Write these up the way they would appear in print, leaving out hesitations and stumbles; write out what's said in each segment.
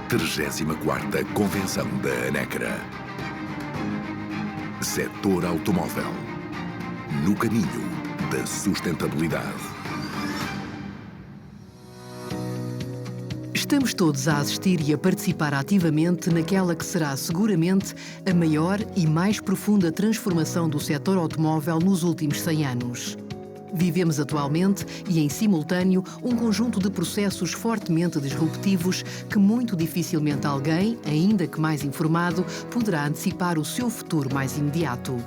34ª Convenção da ANECRA. Setor automóvel. No caminho da sustentabilidade. Estamos todos a assistir e a participar ativamente naquela que será seguramente a maior e mais profunda transformação do setor automóvel nos últimos 100 anos. Vivemos atualmente e, em simultâneo, um conjunto de processos fortemente disruptivos que muito dificilmente alguém, ainda que mais informado, poderá antecipar o seu futuro mais imediato.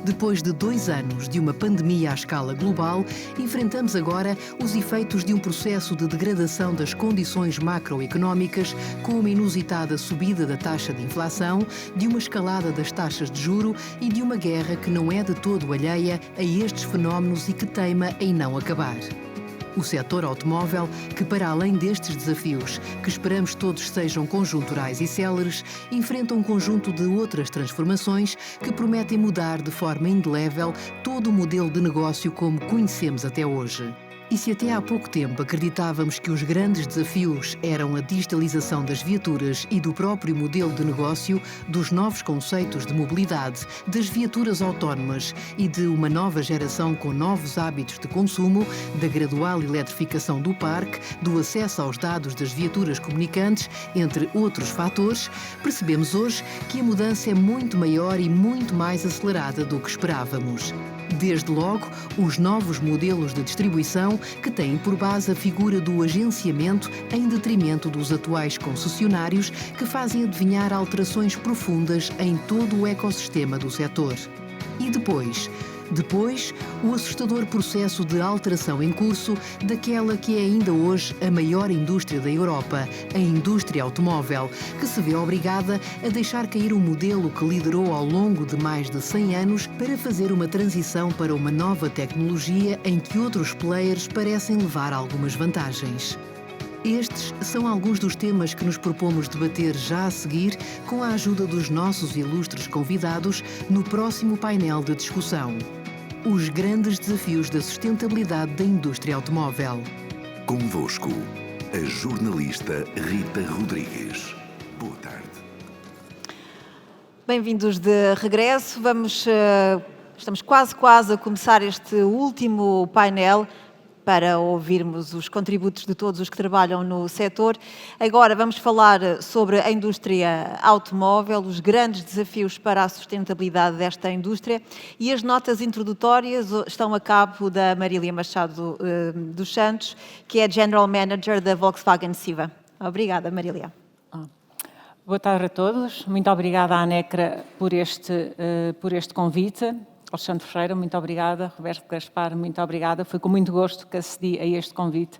Depois de 2 anos de uma pandemia à escala global, enfrentamos agora os efeitos de um processo de degradação das condições macroeconómicas, com uma inusitada subida da taxa de inflação, de uma escalada das taxas de juro e de uma guerra que não é de todo alheia a estes fenómenos e que teima em não acabar. O setor automóvel, que para além destes desafios, que esperamos todos sejam conjunturais e céleres, enfrenta um conjunto de outras transformações que prometem mudar de forma indelével todo o modelo de negócio como conhecemos até hoje. E se até há pouco tempo acreditávamos que os grandes desafios eram a digitalização das viaturas e do próprio modelo de negócio, dos novos conceitos de mobilidade, das viaturas autónomas e de uma nova geração com novos hábitos de consumo, da gradual eletrificação do parque, do acesso aos dados das viaturas comunicantes, entre outros fatores, percebemos hoje que a mudança é muito maior e muito mais acelerada do que esperávamos. Desde logo, os novos modelos de distribuição que têm por base a figura do agenciamento em detrimento dos atuais concessionários que fazem adivinhar alterações profundas em todo o ecossistema do setor. E depois, o assustador processo de alteração em curso daquela que é ainda hoje a maior indústria da Europa, a indústria automóvel, que se vê obrigada a deixar cair o modelo que liderou ao longo de mais de 100 anos para fazer uma transição para uma nova tecnologia em que outros players parecem levar algumas vantagens. Estes são alguns dos temas que nos propomos debater já a seguir com a ajuda dos nossos ilustres convidados no próximo painel de discussão. Os grandes desafios da sustentabilidade da indústria automóvel. Convosco, a jornalista Rita Rodrigues. Boa tarde. Bem-vindos de regresso. Estamos quase a começar este último painel para ouvirmos os contributos de todos os que trabalham no setor. Agora vamos falar sobre a indústria automóvel, os grandes desafios para a sustentabilidade desta indústria, e as notas introdutórias estão a cabo da Marília Machado dos Santos, que é General Manager da Volkswagen Siva. Obrigada, Marília. Boa tarde a todos. Muito obrigada à ANECRA por este convite. Alexandre Ferreira, muito obrigada. Roberto Gaspar, muito obrigada. Foi com muito gosto que acedi a este convite.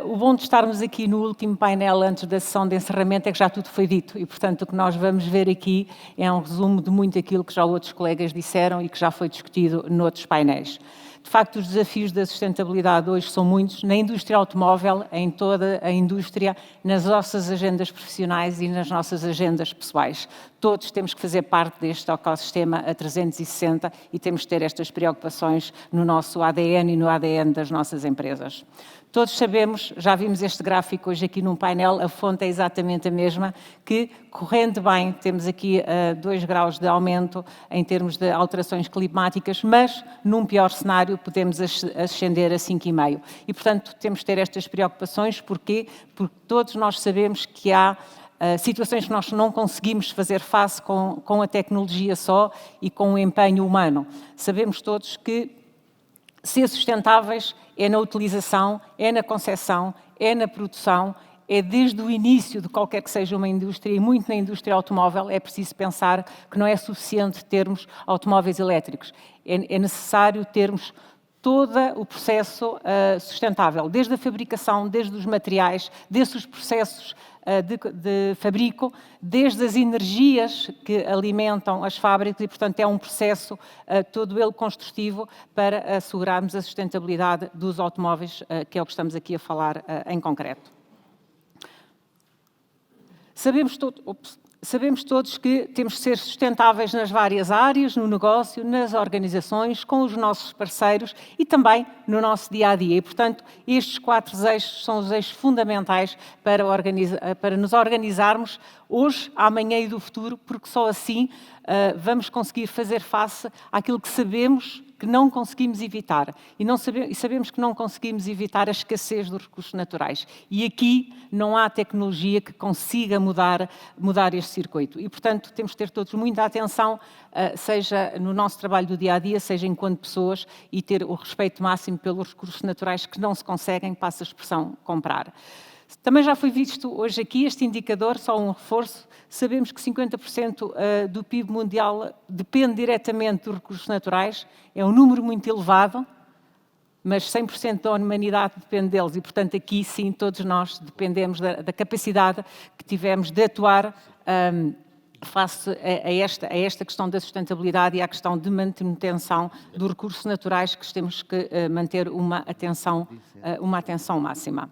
O bom de estarmos aqui no último painel antes da sessão de encerramento é que já tudo foi dito e, portanto, o que nós vamos ver aqui é um resumo de muito aquilo que já outros colegas disseram e que já foi discutido noutros painéis. De facto, os desafios da sustentabilidade hoje são muitos, na indústria automóvel, em toda a indústria, nas nossas agendas profissionais e nas nossas agendas pessoais. Todos temos que fazer parte deste ecossistema a 360 e temos que ter estas preocupações no nosso ADN e no ADN das nossas empresas. Todos sabemos, já vimos este gráfico hoje aqui num painel, a fonte é exatamente a mesma, que, correndo bem, temos aqui 2 graus de aumento em termos de alterações climáticas, mas, num pior cenário, podemos ascender a 5,5. E, portanto, temos que ter estas preocupações. Porquê? Porque todos nós sabemos que há situações que nós não conseguimos fazer face com a tecnologia só e com o empenho humano. Sabemos todos que ser sustentáveis é na utilização, é na concepção, é na produção, é desde o início de qualquer que seja uma indústria, e muito na indústria automóvel é preciso pensar que não é suficiente termos automóveis elétricos. É necessário termos todo o processo sustentável, desde a fabricação, desde os materiais, desde os processos de fabrico, desde as energias que alimentam as fábricas e, portanto, é um processo todo ele construtivo para assegurarmos a sustentabilidade dos automóveis, que é o que estamos aqui a falar em concreto. Sabemos todos... Sabemos todos que temos de ser sustentáveis nas várias áreas, no negócio, nas organizações, com os nossos parceiros e também no nosso dia-a-dia. E, portanto, estes 4 eixos são os eixos fundamentais para nos organizarmos hoje, amanhã e do futuro, porque só assim vamos conseguir fazer face àquilo que sabemos que não conseguimos evitar. E sabemos que não conseguimos evitar a escassez dos recursos naturais. E aqui não há tecnologia que consiga mudar este circuito. E, portanto, temos que ter todos muita atenção, seja no nosso trabalho do dia-a-dia, seja enquanto pessoas, e ter o respeito máximo pelos recursos naturais que não se conseguem, passa a expressão, comprar. Também já foi visto hoje aqui este indicador, só um reforço. Sabemos que 50% do PIB mundial depende diretamente dos recursos naturais. É um número muito elevado, mas 100% da humanidade depende deles. E, portanto, aqui sim, todos nós dependemos da capacidade que tivemos de atuar face a esta questão da sustentabilidade e à questão de manutenção dos recursos naturais, que temos que manter uma atenção máxima.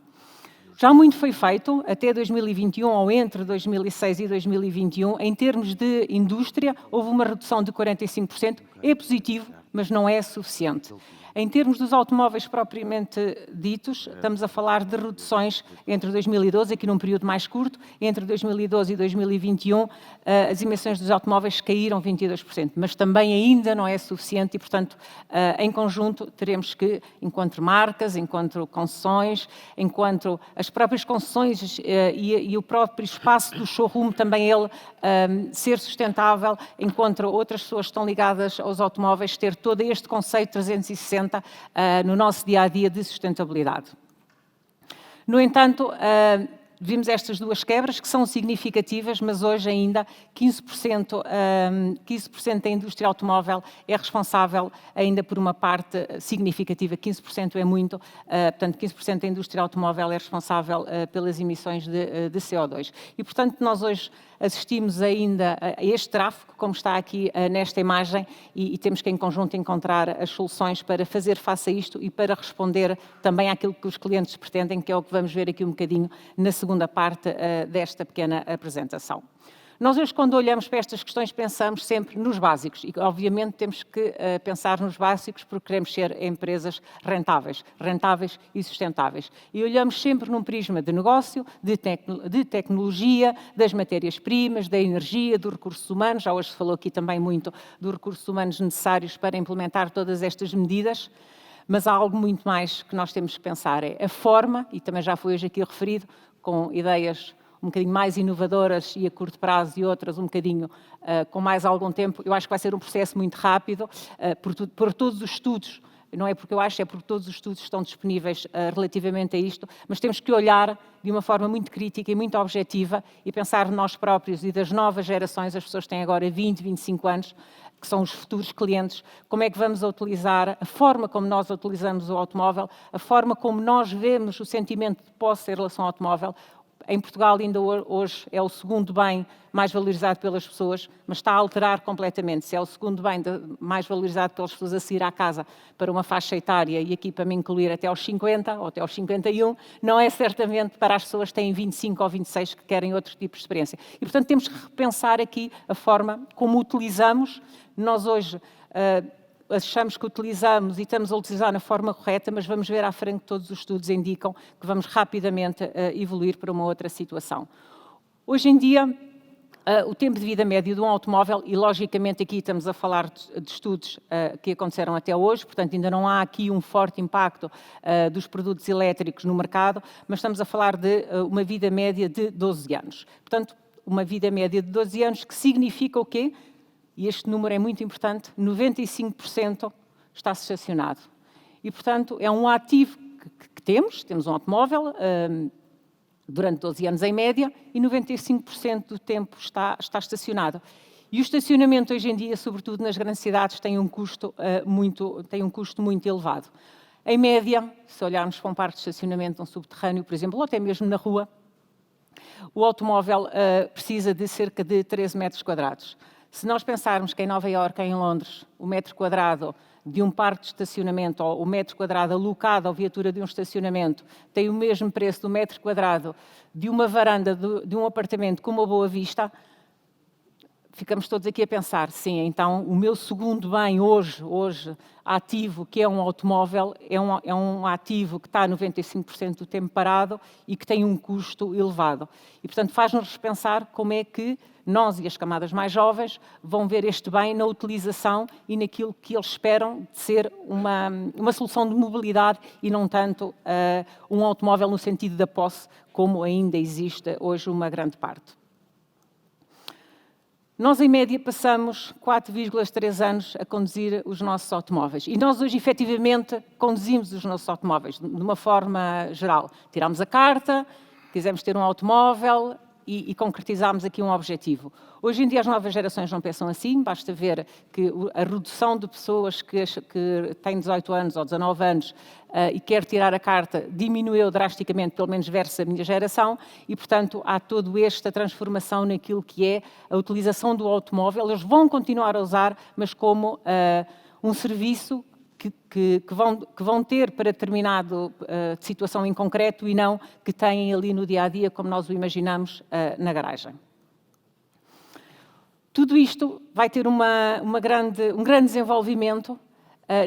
Já muito foi feito, até 2021, ou entre 2006 e 2021, em termos de indústria, houve uma redução de 45%, é positivo, mas não é suficiente. Em termos dos automóveis propriamente ditos, estamos a falar de reduções entre 2012, aqui num período mais curto, entre 2012 e 2021, as emissões dos automóveis caíram 22%, mas também ainda não é suficiente e, portanto, em conjunto, teremos que, enquanto marcas, enquanto concessões, enquanto as próprias concessões e o próprio espaço do showroom, também ele ser sustentável, enquanto outras pessoas que estão ligadas aos automóveis, ter todo este conceito 360 no nosso dia-a-dia de sustentabilidade. No entanto, vimos estas duas quebras que são significativas, mas hoje ainda 15% da indústria automóvel é responsável ainda por uma parte significativa, 15% é muito, portanto 15% da indústria automóvel é responsável pelas emissões de CO2. E, portanto, nós hoje assistimos ainda a este tráfego, como está aqui nesta imagem, e temos que em conjunto encontrar as soluções para fazer face a isto e para responder também àquilo que os clientes pretendem, que é o que vamos ver aqui um bocadinho na segunda parte desta pequena apresentação. Nós hoje, quando olhamos para estas questões, pensamos sempre nos básicos e, obviamente, temos que pensar nos básicos porque queremos ser empresas rentáveis e sustentáveis. E olhamos sempre num prisma de negócio, de tecnologia, das matérias-primas, da energia, dos recursos humanos. Já hoje se falou aqui também muito dos recursos humanos necessários para implementar todas estas medidas. Mas há algo muito mais que nós temos que pensar, é a forma, e também já foi hoje aqui referido, com ideias um bocadinho mais inovadoras e a curto prazo e outras um bocadinho com mais algum tempo. Eu acho que vai ser um processo muito rápido, por todos os estudos, não é porque eu acho, é porque todos os estudos estão disponíveis relativamente a isto, mas temos que olhar de uma forma muito crítica e muito objetiva e pensar nós próprios e das novas gerações, as pessoas têm agora 20, 25 anos, que são os futuros clientes, como é que vamos utilizar, a forma como nós utilizamos o automóvel, a forma como nós vemos o sentimento de posse em relação ao automóvel. Em Portugal ainda hoje é o segundo bem mais valorizado pelas pessoas, mas está a alterar completamente. Se é o segundo bem mais valorizado pelas pessoas a sair à casa para uma faixa etária, e aqui para me incluir até aos 50 ou até aos 51, não é certamente para as pessoas que têm 25 ou 26 que querem outro tipo de experiência. E, portanto, temos que repensar aqui a forma como utilizamos. Nós hoje achamos que utilizamos e estamos a utilizar na forma correta, mas vamos ver à frente que todos os estudos indicam que vamos rapidamente evoluir para uma outra situação. Hoje em dia, o tempo de vida médio de um automóvel, e logicamente aqui estamos a falar de estudos que aconteceram até hoje, portanto ainda não há aqui um forte impacto dos produtos elétricos no mercado, mas estamos a falar de uma vida média de 12 anos. Portanto, uma vida média de 12 anos que significa o quê? E este número é muito importante, 95% está estacionado. E, portanto, é um ativo que temos um automóvel durante 12 anos em média e 95% do tempo está estacionado. E o estacionamento hoje em dia, sobretudo nas grandes cidades, tem um custo muito elevado. Em média, se olharmos para um parque de estacionamento de um subterrâneo, por exemplo, ou até mesmo na rua, o automóvel precisa de cerca de 13 metros quadrados. Se nós pensarmos que em Nova Iorque, em Londres, o metro quadrado de um parque de estacionamento ou o metro quadrado alocado à viatura de um estacionamento tem o mesmo preço do metro quadrado de uma varanda de um apartamento com uma boa vista, ficamos todos aqui a pensar, sim, então o meu segundo bem hoje ativo, que é um automóvel, é um ativo que está 95% do tempo parado e que tem um custo elevado. E, portanto, faz-nos pensar como é que nós e as camadas mais jovens vão ver este bem na utilização e naquilo que eles esperam de ser uma solução de mobilidade e não tanto um automóvel no sentido da posse, como ainda existe hoje uma grande parte. Nós, em média, passamos 4,3 anos a conduzir os nossos automóveis. E nós, hoje, efetivamente, conduzimos os nossos automóveis, de uma forma geral. Tiramos a carta, quisemos ter um automóvel e concretizamos aqui um objetivo. Hoje em dia, as novas gerações não pensam assim. Basta ver que a redução de pessoas que têm 18 anos ou 19 anos e quer tirar a carta diminuiu drasticamente, pelo menos versus a minha geração, e, portanto, há toda esta transformação naquilo que é a utilização do automóvel. Eles vão continuar a usar, mas como um serviço que vão ter para determinada situação em concreto e não que têm ali no dia-a-dia, como nós o imaginamos, na garagem. Tudo isto vai ter um grande desenvolvimento,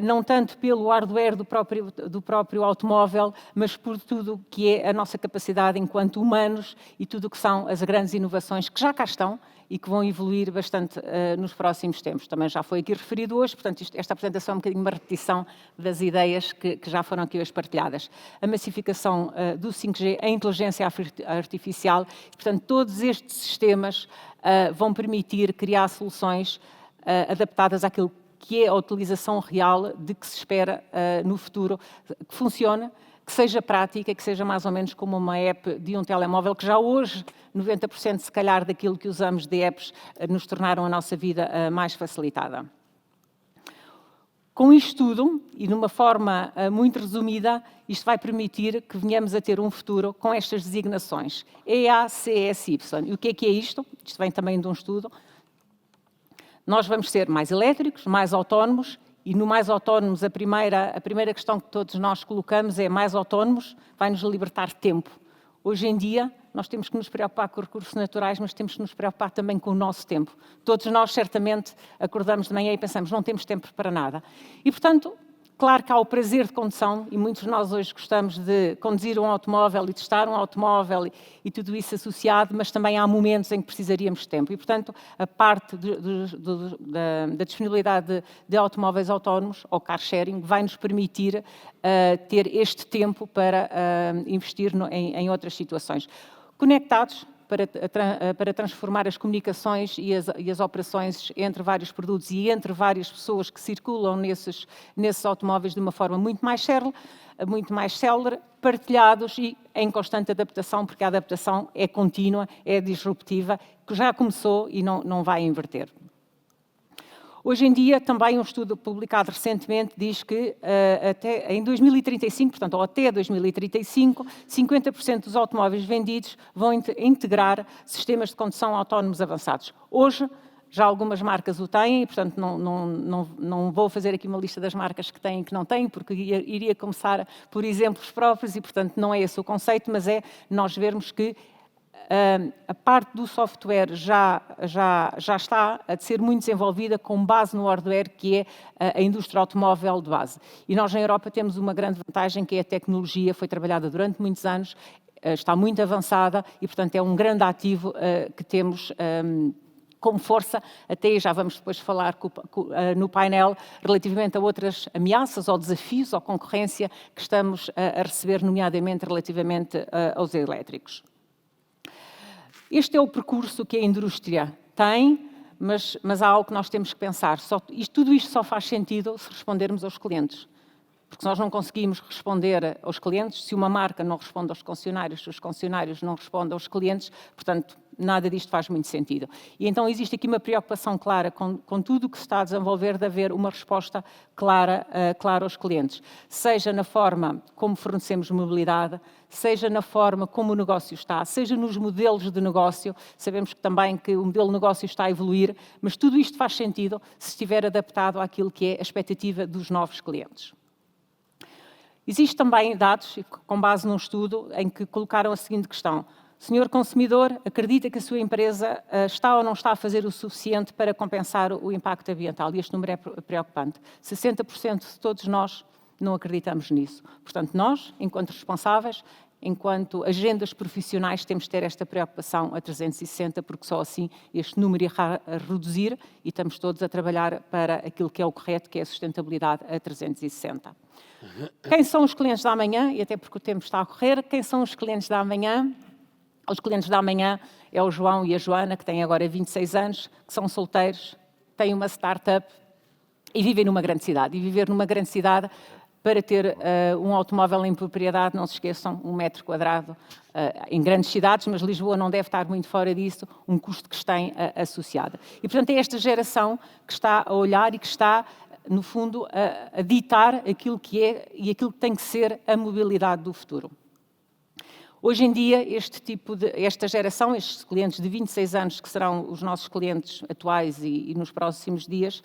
não tanto pelo hardware do próprio automóvel, mas por tudo que é a nossa capacidade enquanto humanos e tudo o que são as grandes inovações que já cá estão e que vão evoluir bastante nos próximos tempos. Também já foi aqui referido hoje, portanto, esta apresentação é um bocadinho uma repetição das ideias que já foram aqui hoje partilhadas. A massificação do 5G, a inteligência artificial, portanto, todos estes sistemas vão permitir criar soluções adaptadas àquilo que é a utilização real de que se espera no futuro, que funcione, que seja prática, que seja mais ou menos como uma app de um telemóvel, que já hoje 90% se calhar daquilo que usamos de apps nos tornaram a nossa vida mais facilitada. Com isto tudo, e de uma forma muito resumida, isto vai permitir que venhamos a ter um futuro com estas designações, EACSY. E o que é isto? Isto vem também de um estudo. Nós vamos ser mais elétricos, mais autónomos, e no mais autónomos a primeira questão que todos nós colocamos é mais autónomos, vai-nos libertar tempo. Hoje em dia, nós temos que nos preocupar com recursos naturais, mas temos que nos preocupar também com o nosso tempo. Todos nós, certamente, acordamos de manhã e pensamos, não temos tempo para nada. E, portanto, claro que há o prazer de condução, e muitos de nós hoje gostamos de conduzir um automóvel e testar um automóvel e tudo isso associado, mas também há momentos em que precisaríamos de tempo. E, portanto, a parte da disponibilidade de automóveis autónomos, ou car sharing, vai nos permitir ter este tempo para investir em outras situações. Conectados, para transformar as comunicações e as operações entre vários produtos e entre várias pessoas que circulam nesses automóveis de uma forma muito mais célere, partilhados e em constante adaptação, porque a adaptação é contínua, é disruptiva, que já começou e não vai inverter. Hoje em dia, também um estudo publicado recentemente diz que até em 2035, portanto, ou até 2035, 50% dos automóveis vendidos vão integrar sistemas de condução autónomos avançados. Hoje, já algumas marcas o têm e, portanto, não vou fazer aqui uma lista das marcas que têm e que não têm, porque iria começar por exemplos próprios e, portanto, não é esse o conceito, mas é nós vermos que a parte do software já está a ser muito desenvolvida com base no hardware, que é a indústria automóvel de base. E nós, na Europa, temos uma grande vantagem, que é a tecnologia, foi trabalhada durante muitos anos, está muito avançada e, portanto, é um grande ativo que temos como força, até já vamos depois falar no painel, relativamente a outras ameaças ou desafios ou concorrência que estamos a receber, nomeadamente relativamente aos elétricos. Este é o percurso que a indústria tem, mas há algo que nós temos que pensar. Tudo isto só faz sentido se respondermos aos clientes. Porque se nós não conseguimos responder aos clientes, se uma marca não responde aos concessionários, se os concessionários não respondem aos clientes, portanto, nada disto faz muito sentido. E então existe aqui uma preocupação clara com tudo o que se está a desenvolver, de haver uma resposta clara aos clientes. Seja na forma como fornecemos mobilidade, seja na forma como o negócio está, seja nos modelos de negócio. Sabemos também que o modelo de negócio está a evoluir, mas tudo isto faz sentido se estiver adaptado àquilo que é a expectativa dos novos clientes. Existem também dados, com base num estudo, em que colocaram a seguinte questão. senhor consumidor acredita que a sua empresa está ou não está a fazer o suficiente para compensar o impacto ambiental? E este número é preocupante. 60% de todos nós não acreditamos nisso. Portanto, nós, enquanto responsáveis, enquanto agendas profissionais, temos de ter esta preocupação a 360, porque só assim este número irá reduzir e estamos todos a trabalhar para aquilo que é o correto, que é a sustentabilidade a 360. Quem são os clientes da amanhã? E até porque o tempo está a correr, quem são os clientes da amanhã? Os clientes da amanhã é o João e a Joana, que têm agora 26 anos, que são solteiros, têm uma startup e vivem numa grande cidade. E viver numa grande cidade, para ter um automóvel em propriedade, não se esqueçam, 1 metro quadrado em grandes cidades, mas Lisboa não deve estar muito fora disso, um custo que tem associado. E, portanto, é esta geração que está a olhar e que está, no fundo, a ditar aquilo que é e aquilo que tem que ser a mobilidade do futuro. Hoje em dia, esta geração, estes clientes de 26 anos, que serão os nossos clientes atuais e nos próximos dias,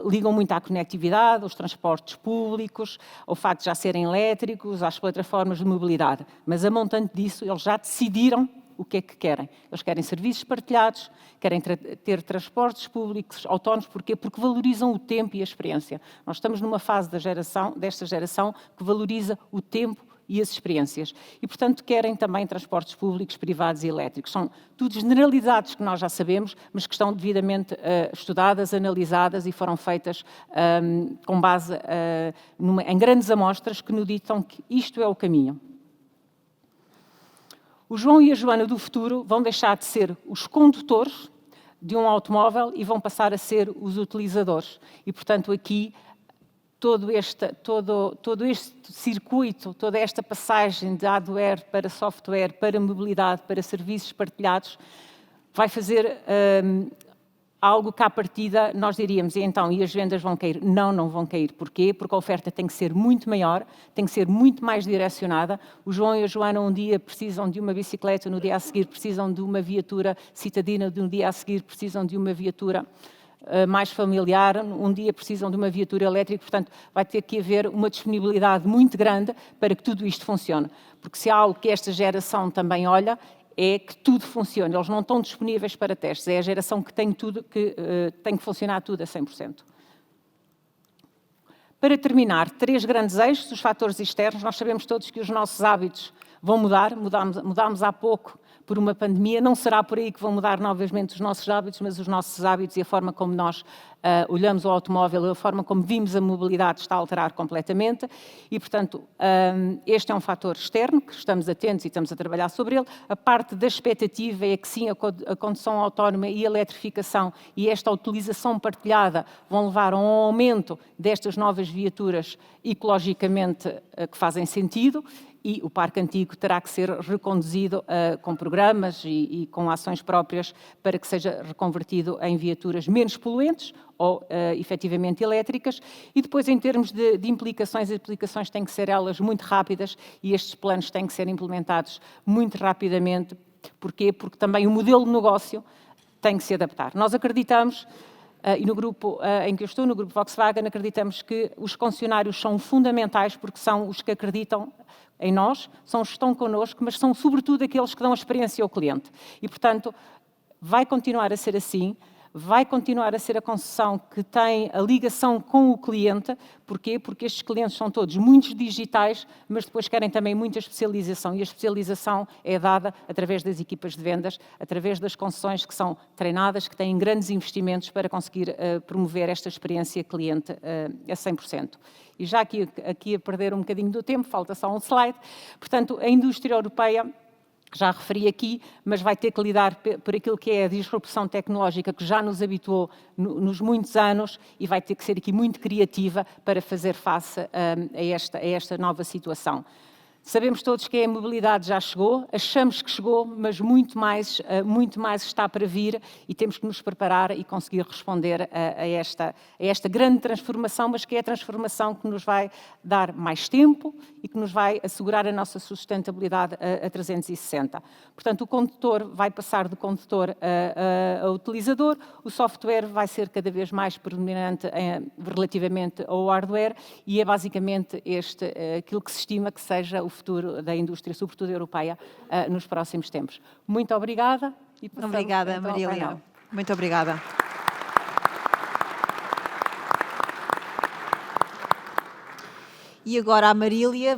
ligam muito à conectividade, aos transportes públicos, ao facto de já serem elétricos, às plataformas de mobilidade. Mas, a montante disso, eles já decidiram o que é que querem. Eles querem serviços partilhados, querem ter transportes públicos autónomos. Porquê? Porque valorizam o tempo e a experiência. Nós estamos numa fase desta geração que valoriza o tempo e as experiências. E, portanto, querem também transportes públicos, privados e elétricos. São tudo generalidades que nós já sabemos, mas que estão devidamente estudadas, analisadas e foram feitas com base em grandes amostras que nos ditam que isto é o caminho. O João e a Joana do futuro vão deixar de ser os condutores de um automóvel e vão passar a ser os utilizadores. E, portanto, aqui todo este circuito, toda esta passagem de hardware para software, para mobilidade, para serviços partilhados, vai fazer algo que à partida nós diríamos, e as vendas vão cair? Não, não vão cair. Porquê? Porque a oferta tem que ser muito maior, tem que ser muito mais direcionada. O João e a Joana um dia precisam de uma bicicleta, no dia a seguir precisam de uma viatura citadina, no dia a seguir precisam de uma viatura mais familiar, um dia precisam de uma viatura elétrica, portanto vai ter que haver uma disponibilidade muito grande para que tudo isto funcione. Porque se há algo que esta geração também olha, é que tudo funcione. Eles não estão disponíveis para testes, é a geração que tem tudo, que tem que funcionar tudo a 100%. Para terminar, 3 grandes eixos, os fatores externos. Nós sabemos todos que os nossos hábitos vão mudar, mudámos há pouco por uma pandemia, não será por aí que vão mudar novamente os nossos hábitos, mas os nossos hábitos e a forma como nós olhamos o automóvel, a forma como vimos a mobilidade está a alterar completamente e, portanto, este é um fator externo, que estamos atentos e estamos a trabalhar sobre ele. A parte da expectativa é que sim, a condução autónoma e a eletrificação e esta utilização partilhada vão levar a um aumento destas novas viaturas ecologicamente que fazem sentido, e o parque antigo terá que ser reconduzido com programas e com ações próprias para que seja reconvertido em viaturas menos poluentes ou efetivamente elétricas. E depois, em termos de implicações, as implicações têm que ser elas muito rápidas e estes planos têm que ser implementados muito rapidamente. Porquê? Porque também o modelo de negócio tem que se adaptar. Nós acreditamos, e no grupo em que eu estou, no grupo Volkswagen, acreditamos que os concessionários são fundamentais porque são os que acreditam em nós, são os que estão connosco, mas são sobretudo aqueles que dão a experiência ao cliente. E, portanto, vai continuar a ser assim, vai continuar a ser a concessão que tem a ligação com o cliente. Porquê? Porque estes clientes são todos muito digitais, mas depois querem também muita especialização. E a especialização é dada através das equipas de vendas, através das concessões que são treinadas, que têm grandes investimentos para conseguir promover esta experiência cliente a 100%. E já aqui a perder um bocadinho do tempo, falta só um slide. Portanto, a indústria europeia, já referi aqui, mas vai ter que lidar por aquilo que é a disrupção tecnológica que já nos habituou nos muitos anos e vai ter que ser aqui muito criativa para fazer face a esta nova situação. Sabemos todos que a mobilidade já chegou, achamos que chegou, mas muito mais está para vir e temos que nos preparar e conseguir responder a esta grande transformação, mas que é a transformação que nos vai dar mais tempo e que nos vai assegurar a nossa sustentabilidade a 360. Portanto, o condutor vai passar de condutor a utilizador, o software vai ser cada vez mais predominante relativamente ao hardware e é basicamente aquilo que se estima que seja o futuro da indústria, sobretudo europeia, nos próximos tempos. Muito obrigada. E obrigada, então Marília. Muito obrigada. E agora a Marília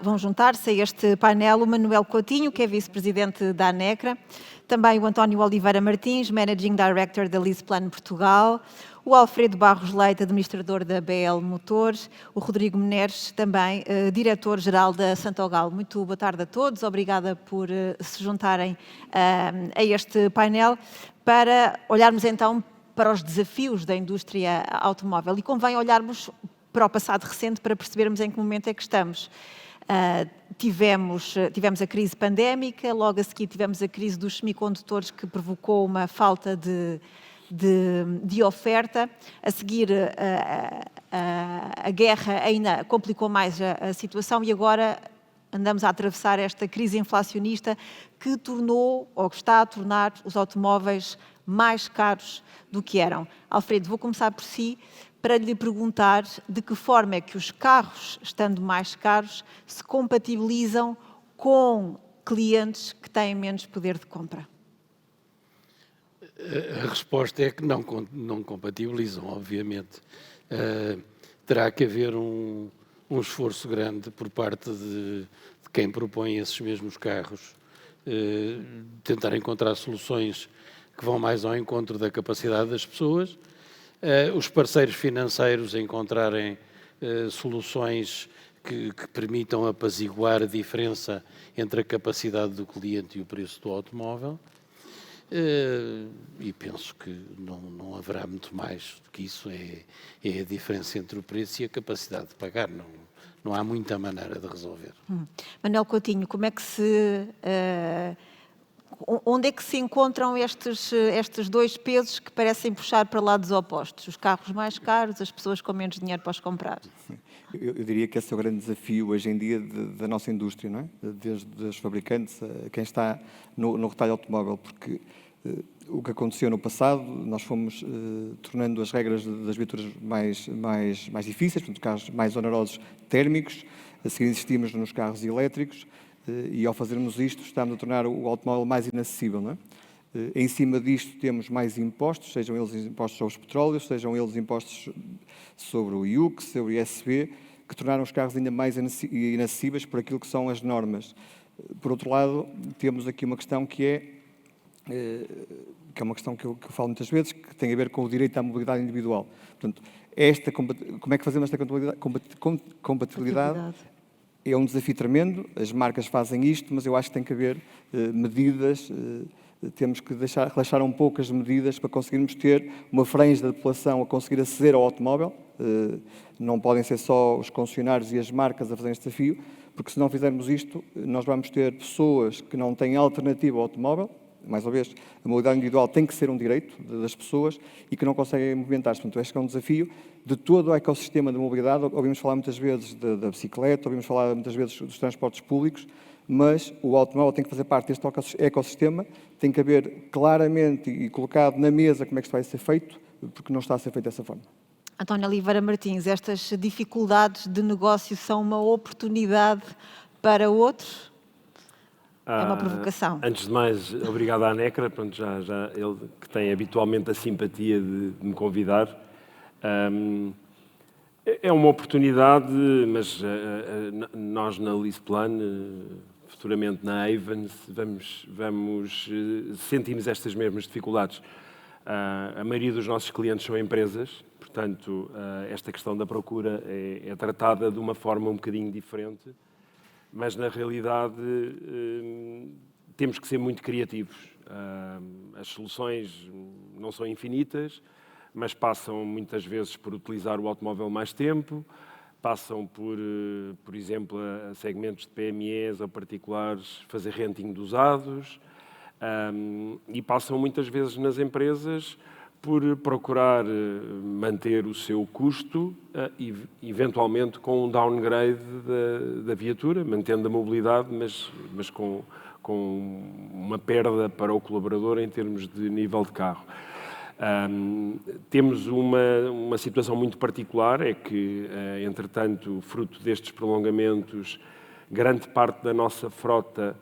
vão juntar-se a este painel o Manuel Coutinho, que é vice-presidente da ANECRA, também o António Oliveira Martins, Managing Director da LeasePlan Portugal, o Alfredo Barros Leite, administrador da BL Motores, o Rodrigo Meneres, também diretor-geral da Santogal. Muito boa tarde a todos, obrigada por se juntarem a este painel para olharmos então para os desafios da indústria automóvel. E convém olharmos para o passado recente para percebermos em que momento é que estamos. Tivemos a crise pandémica, logo a seguir tivemos a crise dos semicondutores que provocou uma falta de oferta, a seguir a guerra ainda complicou mais a situação e agora andamos a atravessar esta crise inflacionista que tornou, ou que está a tornar, os automóveis mais caros do que eram. Alfredo, vou começar por si, para lhe perguntar de que forma é que os carros, estando mais caros, se compatibilizam com clientes que têm menos poder de compra. A resposta é que não compatibilizam, obviamente. Terá que haver um esforço grande por parte de quem propõe esses mesmos carros, tentar encontrar soluções que vão mais ao encontro da capacidade das pessoas, os parceiros financeiros encontrarem soluções que permitam apaziguar a diferença entre a capacidade do cliente e o preço do automóvel. E penso que não haverá muito mais do que isso, é a diferença entre o preço e a capacidade de pagar. Não há muita maneira de resolver. Manuel Coutinho, como é que onde é que se encontram estes dois pesos que parecem puxar para lados opostos? Os carros mais caros, as pessoas com menos dinheiro para os comprar? Eu diria que esse é o grande desafio hoje em dia da nossa indústria, não é? Desde os fabricantes a quem está no retalho automóvel, porque o que aconteceu no passado, nós fomos tornando as regras das viaturas mais difíceis, portanto, carros mais onerosos térmicos, a seguir insistimos nos carros elétricos, e ao fazermos isto estamos a tornar o automóvel mais inacessível, não é? Em cima disto temos mais impostos, sejam eles impostos sobre os petróleos, sejam eles impostos sobre o IUC, sobre o ISB, que tornaram os carros ainda mais inacessíveis por aquilo que são as normas. Por outro lado, temos aqui uma questão que é uma questão que eu falo muitas vezes, que tem a ver com o direito à mobilidade individual. Portanto, como é que fazemos esta compatibilidade? É um desafio tremendo, as marcas fazem isto, mas eu acho que tem que haver medidas, temos que relaxar um pouco as medidas para conseguirmos ter uma franja da população a conseguir aceder ao automóvel. Não podem ser só os concessionários e as marcas a fazerem este desafio, porque se não fizermos isto, nós vamos ter pessoas que não têm alternativa ao automóvel. Mais uma vez, a mobilidade individual tem que ser um direito das pessoas e que não conseguem movimentar-se. Portanto, este é um desafio de todo o ecossistema da mobilidade. Ouvimos falar muitas vezes da bicicleta, ouvimos falar muitas vezes dos transportes públicos, mas o automóvel tem que fazer parte deste ecossistema, tem que haver claramente e colocado na mesa como é que isto vai ser feito, porque não está a ser feito dessa forma. António Oliveira Martins, estas dificuldades de negócio são uma oportunidade para outros? É uma provocação. Antes de mais, obrigado à ANECRA, pronto, já ele que tem habitualmente a simpatia de me convidar. É uma oportunidade, mas nós na LeasePlan, futuramente na Ayvens, sentimos estas mesmas dificuldades. A maioria dos nossos clientes são empresas, portanto, esta questão da procura é tratada de uma forma um bocadinho diferente. Mas, na realidade, temos que ser muito criativos. As soluções não são infinitas, mas passam muitas vezes por utilizar o automóvel mais tempo, passam por exemplo, a segmentos de PMEs ou particulares, fazer renting de usados, e passam muitas vezes nas empresas por procurar manter o seu custo, eventualmente com um downgrade da viatura, mantendo a mobilidade, mas com uma perda para o colaborador em termos de nível de carro. Temos uma situação muito particular, é que, entretanto, fruto destes prolongamentos, grande parte da nossa frota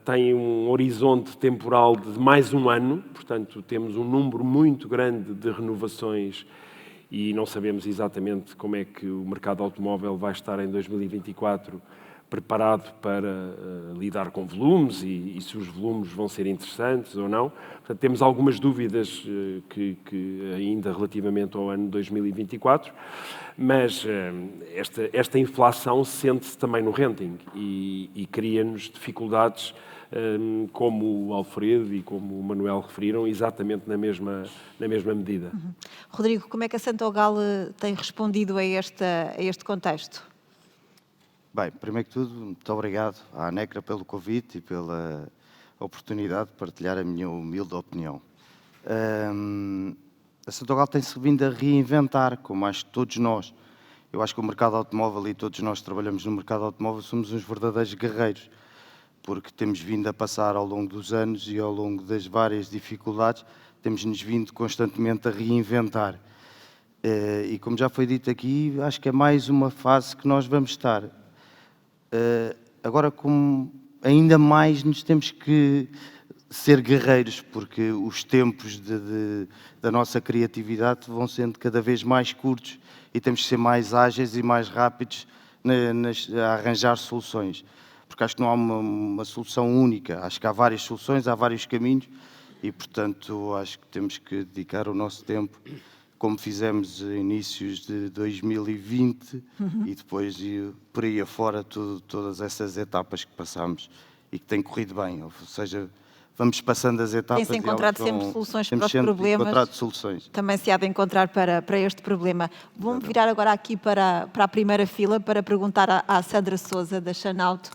tem um horizonte temporal de mais um ano, portanto temos um número muito grande de renovações e não sabemos exatamente como é que o mercado automóvel vai estar em 2024 preparado para lidar com volumes e se os volumes vão ser interessantes ou não. Portanto, temos algumas dúvidas que ainda relativamente ao ano 2024, mas esta inflação sente-se também no renting e cria-nos dificuldades, como o Alfredo e como o Manuel referiram, exatamente na mesma medida. Rodrigo, como é que a Santogal tem respondido a este contexto? Bem, primeiro que tudo, muito obrigado à ANECRA pelo convite e pela oportunidade de partilhar a minha humilde opinião. A Santogal tem-se vindo a reinventar, como acho que todos nós. Eu acho que o mercado automóvel, e todos nós que trabalhamos no mercado automóvel, somos uns verdadeiros guerreiros, porque temos vindo a passar ao longo dos anos e ao longo das várias dificuldades, temos-nos vindo constantemente a reinventar. E como já foi dito aqui, acho que é mais uma fase que nós vamos estar. Agora, como ainda mais nos temos que ser guerreiros, porque os tempos da nossa criatividade vão sendo cada vez mais curtos e temos que ser mais ágeis e mais rápidos a arranjar soluções. Porque acho que não há uma solução única, acho que há várias soluções, há vários caminhos e, portanto, acho que temos que dedicar o nosso tempo, como fizemos inícios de 2020 e depois por aí afora todas essas etapas que passamos e que têm corrido bem, ou seja, vamos passando as etapas. Tem-se encontrado sempre soluções para os problemas. Encontrado soluções. Também se há de encontrar para este problema. Vou-me virar agora aqui para a primeira fila para perguntar à Sandra Sousa, da Xanauto,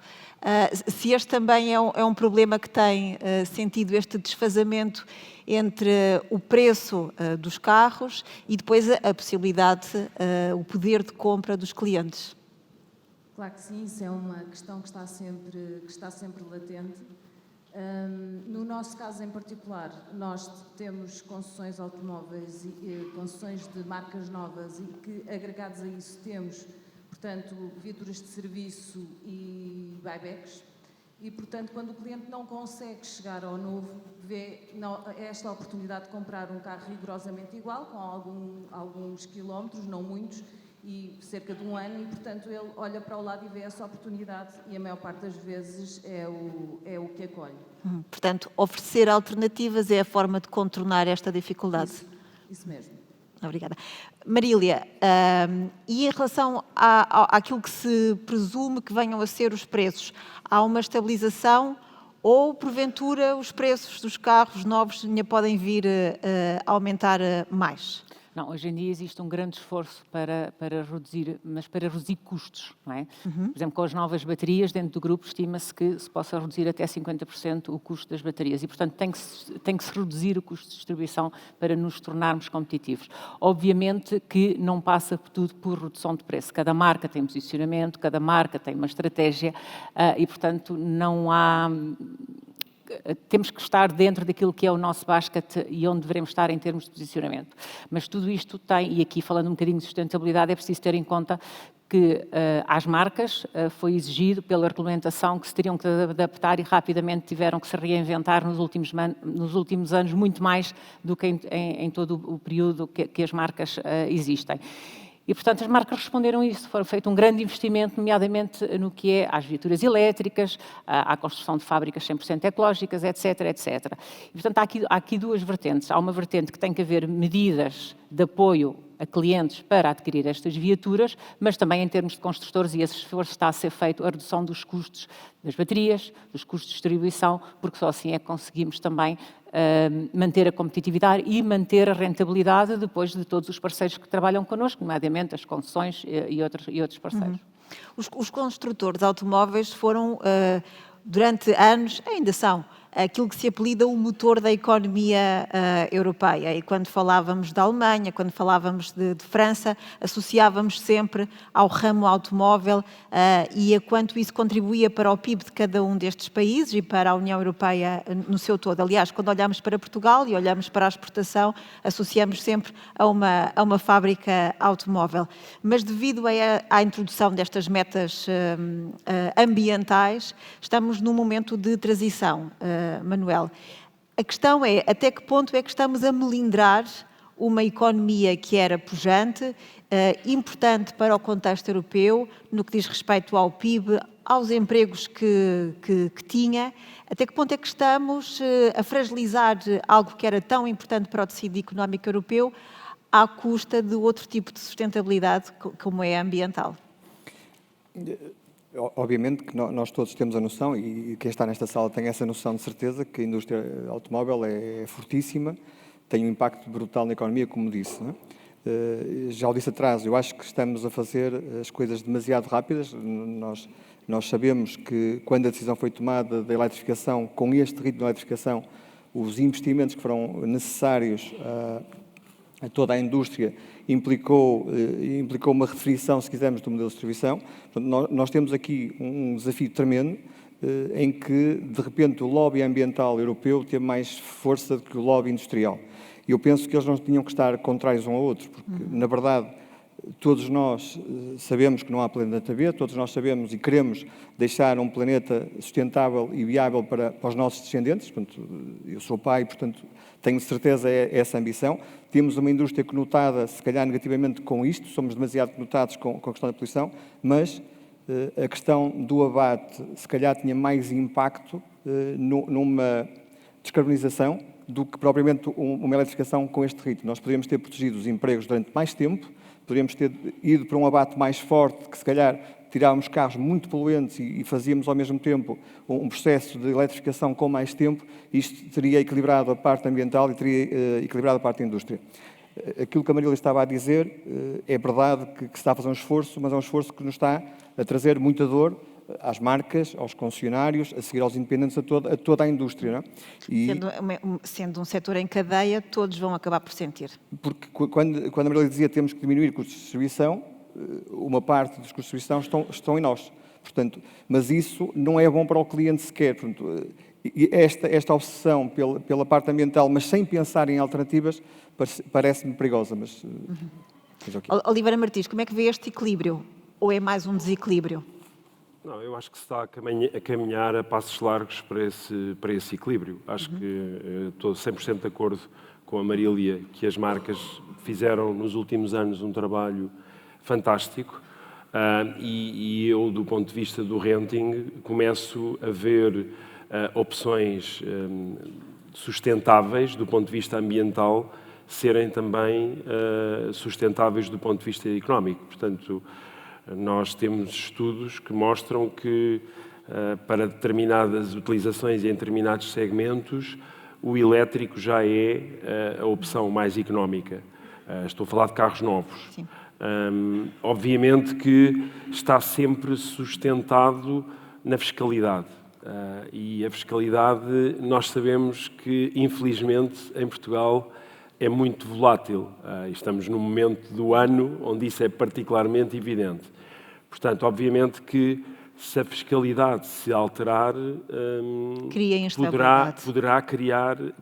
se este também é um problema que tem sentido este desfazamento entre o preço dos carros e depois a possibilidade, o poder de compra dos clientes. Claro que sim, isso é uma questão que está sempre latente. No nosso caso em particular, nós temos concessões automóveis e concessões de marcas novas e que, agregados a isso, temos, portanto, viaturas de serviço e buybacks. E, portanto, quando o cliente não consegue chegar ao novo, vê esta oportunidade de comprar um carro rigorosamente igual, com alguns quilómetros, não muitos, e cerca de um ano, e, portanto, ele olha para o lado e vê essa oportunidade e a maior parte das vezes é o que acolhe. Portanto, oferecer alternativas é a forma de contornar esta dificuldade. Isso mesmo. Obrigada. Marília, e em relação àquilo que se presume que venham a ser os preços, há uma estabilização ou, porventura, os preços dos carros novos ainda podem vir a aumentar mais? Não, hoje em dia existe um grande esforço para reduzir custos, não é? Por exemplo, com as novas baterias, dentro do grupo estima-se que se possa reduzir até 50% o custo das baterias e, portanto, tem que se reduzir o custo de distribuição para nos tornarmos competitivos. Obviamente que não passa tudo por redução de preço. Cada marca tem posicionamento, cada marca tem uma estratégia e, portanto, não há... Temos que estar dentro daquilo que é o nosso basket e onde devemos estar em termos de posicionamento. Mas tudo isto tem, e aqui falando um bocadinho de sustentabilidade, é preciso ter em conta que às marcas foi exigido pela regulamentação que se teriam que adaptar e rapidamente tiveram que se reinventar nos últimos anos, muito mais do que em todo o período que as marcas existem. E, portanto, as marcas responderam a isso. Foi feito um grande investimento, nomeadamente no que é às viaturas elétricas, à construção de fábricas 100% ecológicas, etc, etc. E, portanto, há aqui duas vertentes. Há uma vertente que tem que haver medidas de apoio a clientes para adquirir estas viaturas, mas também em termos de construtores, e esse esforço está a ser feito, a redução dos custos das baterias, dos custos de distribuição, porque só assim é que conseguimos também manter a competitividade e manter a rentabilidade depois de todos os parceiros que trabalham connosco, nomeadamente as concessões e outros parceiros. Os construtores automóveis foram, durante anos, ainda são, aquilo que se apelida o motor da economia europeia. E quando falávamos da Alemanha, quando falávamos de França, associávamos sempre ao ramo automóvel e a quanto isso contribuía para o PIB de cada um destes países e para a União Europeia no seu todo. Aliás, quando olhamos para Portugal e olhamos para a exportação, associamos sempre a uma fábrica automóvel. Mas devido à introdução destas metas ambientais, estamos num momento de transição, Manuel. A questão é, até que ponto é que estamos a melindrar uma economia que era pujante, importante para o contexto europeu, no que diz respeito ao PIB, aos empregos que tinha, até que ponto é que estamos a fragilizar algo que era tão importante para o tecido económico europeu à custa de outro tipo de sustentabilidade, como é a ambiental? Obviamente que nós todos temos a noção, e quem está nesta sala tem essa noção de certeza, que a indústria automóvel é fortíssima, tem um impacto brutal na economia, como disse, não é? Já o disse atrás, eu acho que estamos a fazer as coisas demasiado rápidas. Nós sabemos que quando a decisão foi tomada da eletrificação, com este ritmo de eletrificação, os investimentos que foram necessários a toda a indústria implicou uma restrição, se quisermos, do modelo de distribuição. Portanto, nós temos aqui um desafio tremendo em que, de repente, o lobby ambiental europeu tem mais força do que o lobby industrial. E eu penso que eles não tinham que estar contrários um ao outro, porque, na verdade, todos nós sabemos que não há planeta B, todos nós sabemos e queremos deixar um planeta sustentável e viável para os nossos descendentes. Portanto, eu sou pai, portanto, tenho certeza essa ambição. Temos uma indústria conotada, se calhar, negativamente com isto, somos demasiado conotados com a questão da poluição, mas a questão do abate, se calhar, tinha mais impacto numa descarbonização do que propriamente uma eletrificação com este ritmo. Nós poderíamos ter protegido os empregos durante mais tempo, poderíamos ter ido para um abate mais forte, que se calhar tirávamos carros muito poluentes e fazíamos ao mesmo tempo um processo de eletrificação com mais tempo. Isto teria equilibrado a parte ambiental e teria equilibrado a parte da indústria. Aquilo que a Marília estava a dizer é verdade que se está a fazer um esforço, mas é um esforço que nos está a trazer muita dor às marcas, aos concessionários, a seguir aos independentes, a toda a indústria. Não é? Sendo um setor em cadeia, todos vão acabar por sentir. Porque quando a Marília dizia que temos que diminuir custos de distribuição, uma parte dos custos de distribuição estão em nós. Portanto, mas isso não é bom para o cliente sequer. Portanto, esta obsessão pela parte ambiental, mas sem pensar em alternativas, parece-me perigosa. Mas, Oliveira Martins, como é que vê este equilíbrio? Ou é mais um desequilíbrio? Não, eu acho que se está a caminhar a passos largos para esse equilíbrio. Acho que estou 100% de acordo com a Marília que as marcas fizeram nos últimos anos um trabalho fantástico e eu, do ponto de vista do renting, começo a ver opções sustentáveis do ponto de vista ambiental serem também sustentáveis do ponto de vista económico. Portanto, nós temos estudos que mostram que para determinadas utilizações em determinados segmentos o elétrico já é a opção mais económica. Estou a falar de carros novos. Sim. Obviamente que está sempre sustentado na fiscalidade. E a fiscalidade, nós sabemos que, infelizmente, em Portugal é muito volátil. Estamos num momento do ano onde isso é particularmente evidente. Portanto, obviamente que se a fiscalidade se alterar,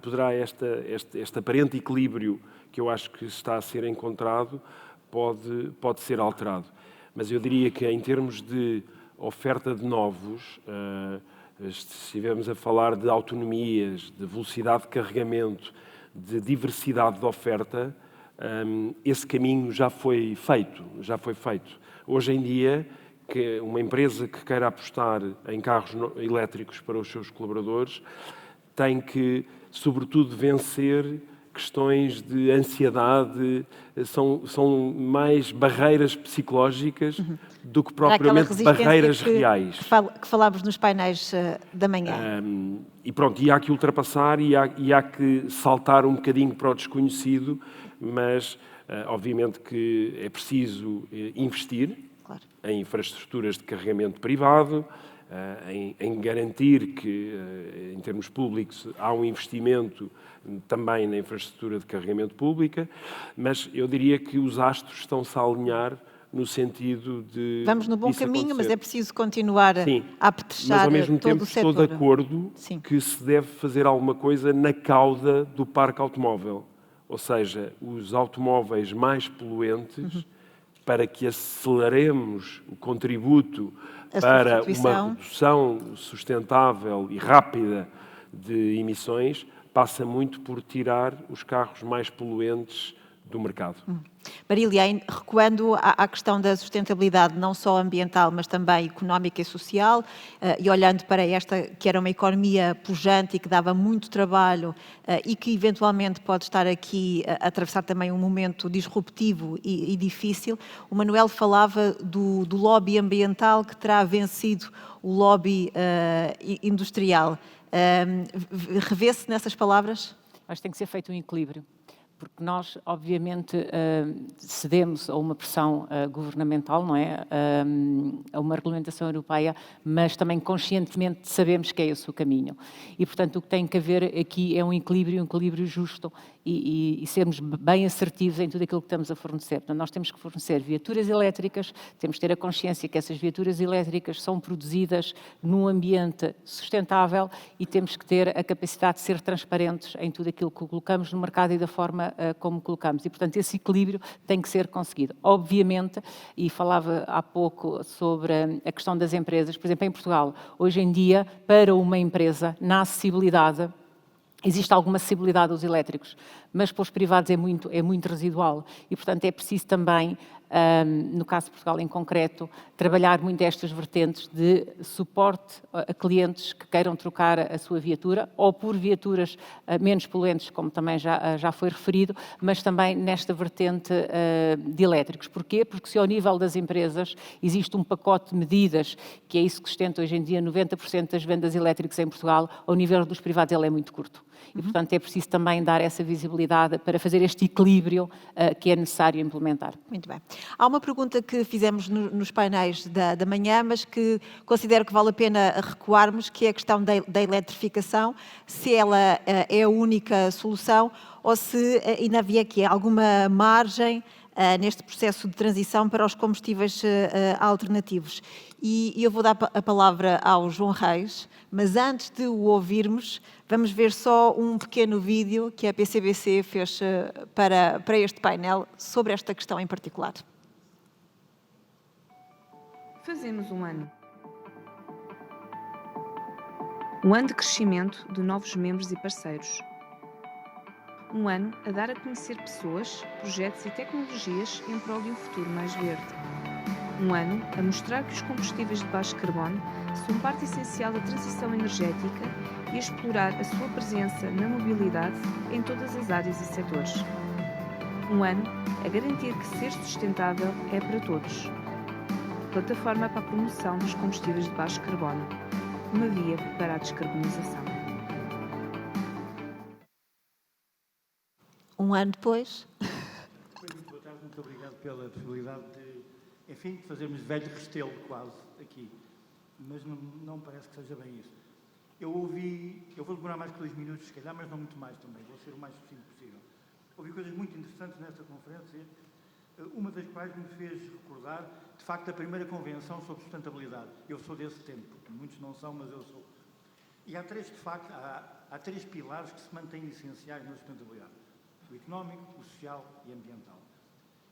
poderá este aparente equilíbrio que eu acho que está a ser encontrado, pode ser alterado. Mas eu diria que em termos de oferta de novos, se estivermos a falar de autonomias, de velocidade de carregamento, de diversidade de oferta, esse caminho já foi feito. Hoje em dia, que uma empresa que queira apostar em carros elétricos para os seus colaboradores tem que, sobretudo, vencer questões de ansiedade, são mais barreiras psicológicas do que propriamente barreiras reais. Que falámos nos painéis da manhã. E há que ultrapassar e há que saltar um bocadinho para o desconhecido, mas obviamente que é preciso investir em infraestruturas de carregamento privado, em garantir que, em termos públicos, há um investimento também na infraestrutura de carregamento pública, mas eu diria que os astros estão-se a alinhar no sentido de Vamos no bom disso caminho, mas acontecer. é preciso continuar Sim, a apetrechar mas ao mesmo todo tempo o estou setor. de acordo Sim. que se deve fazer alguma coisa na cauda do parque automóvel, ou seja, os automóveis mais poluentes, para que aceleremos o contributo A para substituição. uma redução sustentável e rápida de emissões, passa muito por tirar os carros mais poluentes do mercado. Marília, recuando à questão da sustentabilidade, não só ambiental, mas também económica e social, e olhando para esta, que era uma economia pujante e que dava muito trabalho e que eventualmente pode estar aqui a atravessar também um momento disruptivo e difícil, o Manuel falava do lobby ambiental que terá vencido o lobby industrial. Revê-se nessas palavras? Acho que tem que ser feito um equilíbrio, porque nós, obviamente, cedemos a uma pressão governamental, não é? A uma regulamentação europeia, mas também conscientemente sabemos que é esse o caminho. E, portanto, o que tem que haver aqui é um equilíbrio justo e sermos bem assertivos em tudo aquilo que estamos a fornecer. Portanto, nós temos que fornecer viaturas elétricas, temos que ter a consciência que essas viaturas elétricas são produzidas num ambiente sustentável e temos que ter a capacidade de ser transparentes em tudo aquilo que colocamos no mercado e da forma como colocamos. E, portanto, esse equilíbrio tem que ser conseguido. Obviamente, e falava há pouco sobre a questão das empresas, por exemplo, em Portugal, hoje em dia, para uma empresa, na acessibilidade, existe alguma acessibilidade aos elétricos, mas para os privados é muito residual e, portanto, é preciso também, no caso de Portugal em concreto, trabalhar muito estas vertentes de suporte a clientes que queiram trocar a sua viatura ou por viaturas menos poluentes, como também já foi referido, mas também nesta vertente de elétricos. Porquê? Porque se ao nível das empresas existe um pacote de medidas, que é isso que sustenta hoje em dia 90% das vendas elétricas em Portugal, ao nível dos privados ele é muito curto. E, portanto, é preciso também dar essa visibilidade para fazer este equilíbrio que é necessário implementar. Muito bem. Há uma pergunta que fizemos nos painéis da manhã, mas que considero que vale a pena recuarmos, que é a questão da eletrificação, se ela é a única solução ou se ainda havia aqui alguma margem neste processo de transição para os combustíveis alternativos. E eu vou dar a palavra ao João Reis, mas antes de o ouvirmos, vamos ver só um pequeno vídeo que a PCBC fez para este painel sobre esta questão em particular. Fazemos um ano. Um ano de crescimento de novos membros e parceiros. Um ano a dar a conhecer pessoas, projetos e tecnologias em prol de um futuro mais verde. Um ano a mostrar que os combustíveis de baixo carbono são parte essencial da transição energética e a explorar a sua presença na mobilidade em todas as áreas e setores. Um ano a garantir que ser sustentável é para todos. Plataforma para a promoção dos combustíveis de baixo carbono. Uma via para a descarbonização. Um ano depois. Boa tarde, muito obrigado pela possibilidade de fazermos velho restelo quase aqui, mas não parece que seja bem isso. Eu vou demorar mais que 2 minutos, se calhar, mas não muito mais também, vou ser o mais sucinto possível. Ouvi coisas muito interessantes nesta conferência, uma das quais me fez recordar, de facto, a primeira convenção sobre sustentabilidade. Eu sou desse tempo, muitos não são, mas eu sou. E há três pilares que se mantêm essenciais na sustentabilidade: o económico, o social e o ambiental.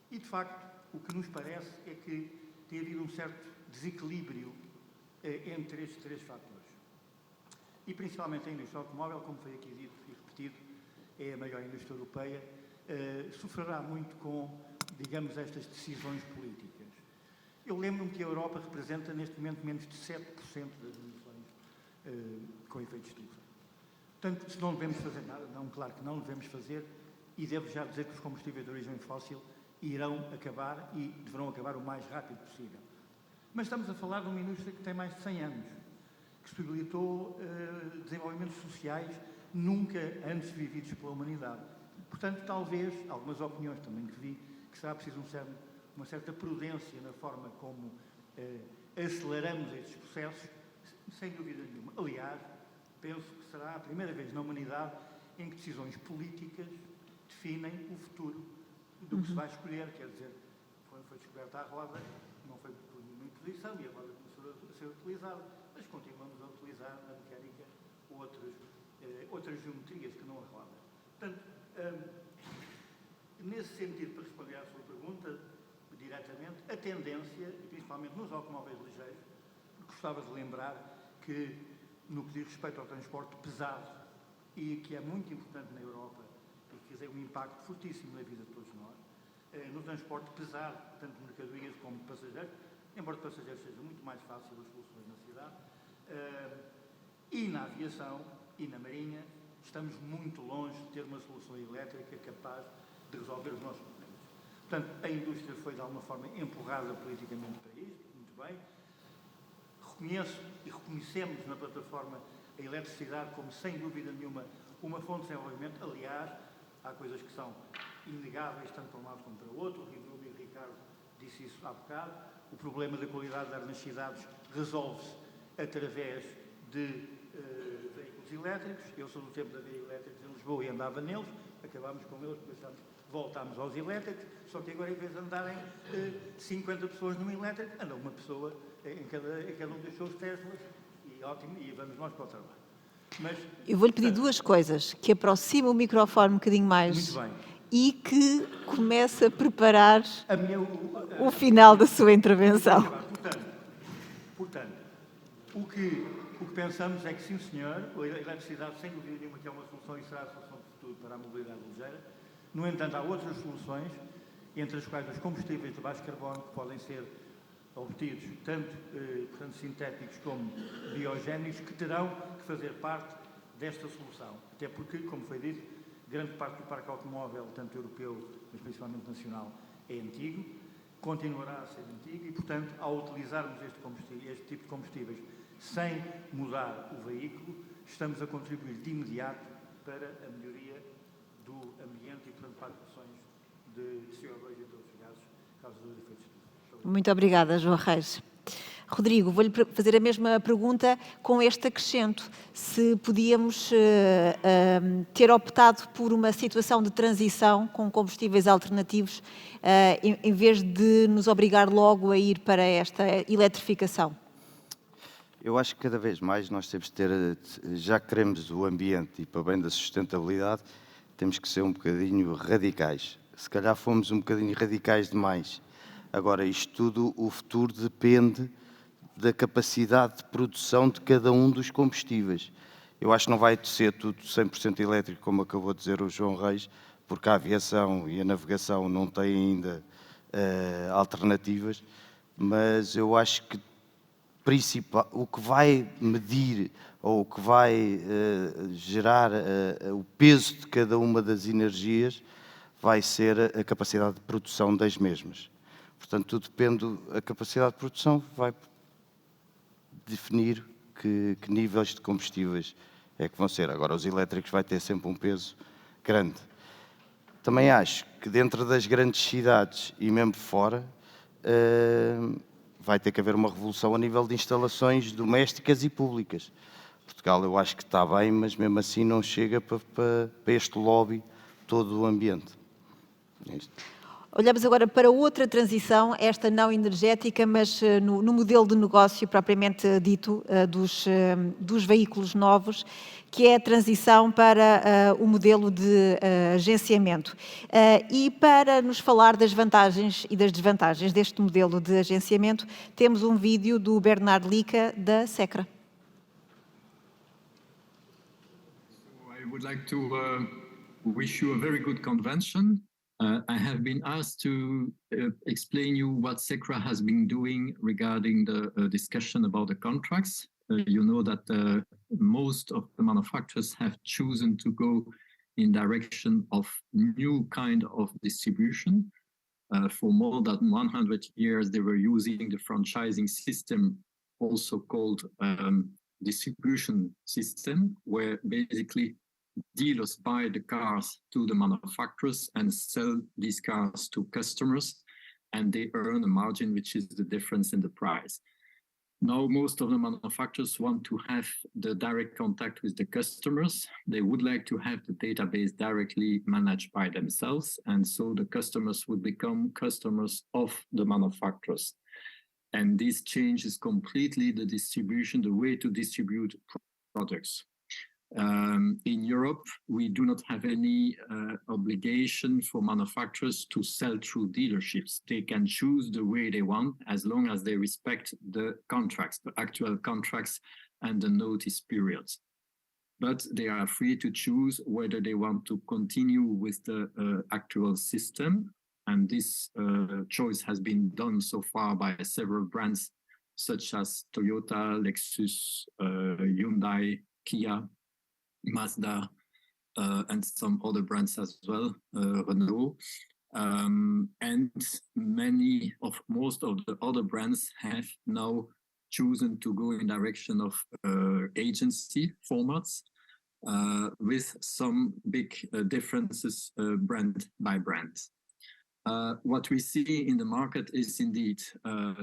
E, de facto, o que nos parece é que tem havido um certo desequilíbrio entre estes três fatores. E, principalmente, a indústria automóvel, como foi aqui dito e repetido, é a maior indústria europeia, sofrerá muito com, digamos, estas decisões políticas. Eu lembro-me que a Europa representa, neste momento, menos de 7% das emissões com efeito estufa. Portanto, se não devemos fazer nada, claro que não devemos fazer, e devo já dizer que os combustíveis de origem fóssil irão acabar e deverão acabar o mais rápido possível. Mas estamos a falar de uma indústria que tem mais de 100 anos, que possibilitou desenvolvimentos sociais nunca antes vividos pela humanidade. Portanto, talvez, algumas opiniões também que vi, que será preciso uma certa prudência na forma como aceleramos estes processos, sem dúvida nenhuma. Aliás, penso que será a primeira vez na humanidade em que decisões políticas definem o futuro do que se vai escolher. Quer dizer, foi descoberta a roda, não foi por nenhuma imposição e a roda começou a ser utilizada, mas continuamos a utilizar na mecânica outras geometrias que não a roda. Portanto, nesse sentido, para responder à sua pergunta, diretamente, a tendência, e principalmente nos automóveis ligeiros, gostava de lembrar que, no que diz respeito ao transporte pesado, e que é muito importante na Europa, e que tem um impacto fortíssimo na vida de todos nós, no transporte pesado, tanto de mercadorias como de passageiros, embora de passageiros seja muito mais fácil as soluções na cidade, e na aviação e na marinha, estamos muito longe de ter uma solução elétrica capaz de resolver os nossos problemas. Portanto, a indústria foi de alguma forma empurrada politicamente para isto, muito bem. Reconheço e reconhecemos na plataforma a eletricidade como, sem dúvida nenhuma, uma fonte de desenvolvimento. Aliás, há coisas que são inegáveis, tanto para um lado como para o outro. O Rui e o Ricardo disse isso há bocado. O problema da qualidade de ar nas cidades resolve-se através de veículos elétricos. Eu sou do tempo da via elétrica em Lisboa e andava neles. Acabámos com eles, depois voltámos aos elétricos, só que agora, em vez de andarem 50 pessoas num elétrico, anda uma pessoa em cada um dos seus Teslas, e ótimo, e vamos nós para o trabalho. Mas, eu vou-lhe pedir duas coisas, que aproxime o microfone um bocadinho mais e que comece a preparar o final da sua intervenção. Portanto, o que pensamos é que, sim senhor, a eletricidade, sem dúvida nenhuma, que é uma solução e será a solução de futuro para a mobilidade ligeira. No entanto, há outras soluções, entre as quais os combustíveis de baixo carbono, que podem ser obtidos tanto sintéticos como biogénicos, que terão que fazer parte desta solução. Até porque, como foi dito, grande parte do parque automóvel, tanto europeu, mas principalmente nacional, é antigo, continuará a ser antigo e, portanto, ao utilizarmos este tipo de combustíveis sem mudar o veículo, estamos a contribuir de imediato para a melhoria do ambiente e, portanto, para as emissões de CO2 e de outros gases causadores de efeitos de estufa. Muito obrigada, João Reis. Rodrigo, vou-lhe fazer a mesma pergunta com este acrescento. Se podíamos ter optado por uma situação de transição com combustíveis alternativos, em vez de nos obrigar logo a ir para esta eletrificação? Eu acho que cada vez mais nós temos de ter, já que queremos o ambiente e para bem da sustentabilidade, temos que ser um bocadinho radicais. Se calhar fomos um bocadinho radicais demais. Agora, isto tudo, o futuro depende da capacidade de produção de cada um dos combustíveis. Eu acho que não vai ser tudo 100% elétrico, como acabou de dizer o João Reis, porque a aviação e a navegação não têm ainda alternativas, mas eu acho que o que vai medir ou o que vai gerar o peso de cada uma das energias vai ser a capacidade de produção das mesmas. Portanto, tudo depende, a capacidade de produção vai definir que níveis de combustíveis é que vão ser. Agora, os elétricos vai ter sempre um peso grande. Também acho que dentro das grandes cidades e mesmo fora, vai ter que haver uma revolução a nível de instalações domésticas e públicas. Portugal eu acho que está bem, mas mesmo assim não chega para este lobby todo o ambiente. É isto. Olhamos agora para outra transição, esta não energética, mas no modelo de negócio propriamente dito dos veículos novos, que é a transição para o modelo de agenciamento. E para nos falar das vantagens e das desvantagens deste modelo de agenciamento, temos um vídeo do Bernard Lica, da SECRA. I would like to wish you a very good convention. I have been asked to explain you what SECRA has been doing regarding the discussion about the contracts. You know that most of the manufacturers have chosen to go in direction of new kind of distribution. For more than 100 years, they were using the franchising system, also called distribution system, where basically dealers buy the cars to the manufacturers and sell these cars to customers, and they earn a margin, which is the difference in the price. Now, most of the manufacturers want to have the direct contact with the customers. They would like to have the database directly managed by themselves. And so the customers would become customers of the manufacturers. And this changes completely the distribution, the way to distribute products. In Europe, we do not have any obligation for manufacturers to sell through dealerships. They can choose the way they want as long as they respect the contracts, the actual contracts and the notice periods. But they are free to choose whether they want to continue with the actual system. And this choice has been done so far by several brands such as Toyota, Lexus, Hyundai, Kia, Mazda, and some other brands as well, Renault. And most of the other brands have now chosen to go in direction of agency formats with some big differences brand by brand. What we see in the market is indeed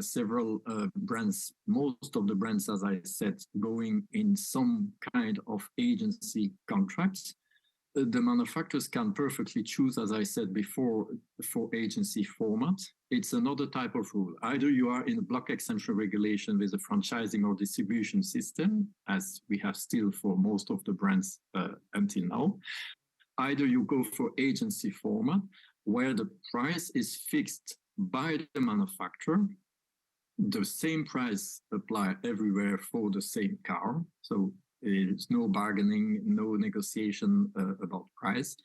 several brands, most of the brands, as I said, going in some kind of agency contracts. The manufacturers can perfectly choose, as I said before, for agency format. It's another type of rule. Either you are in a block exemption regulation with a franchising or distribution system, as we have still for most of the brands until now. Either you go for agency format, where the price is fixed by the manufacturer. The same price applies everywhere for the same car. So there's no bargaining, no negotiation about price.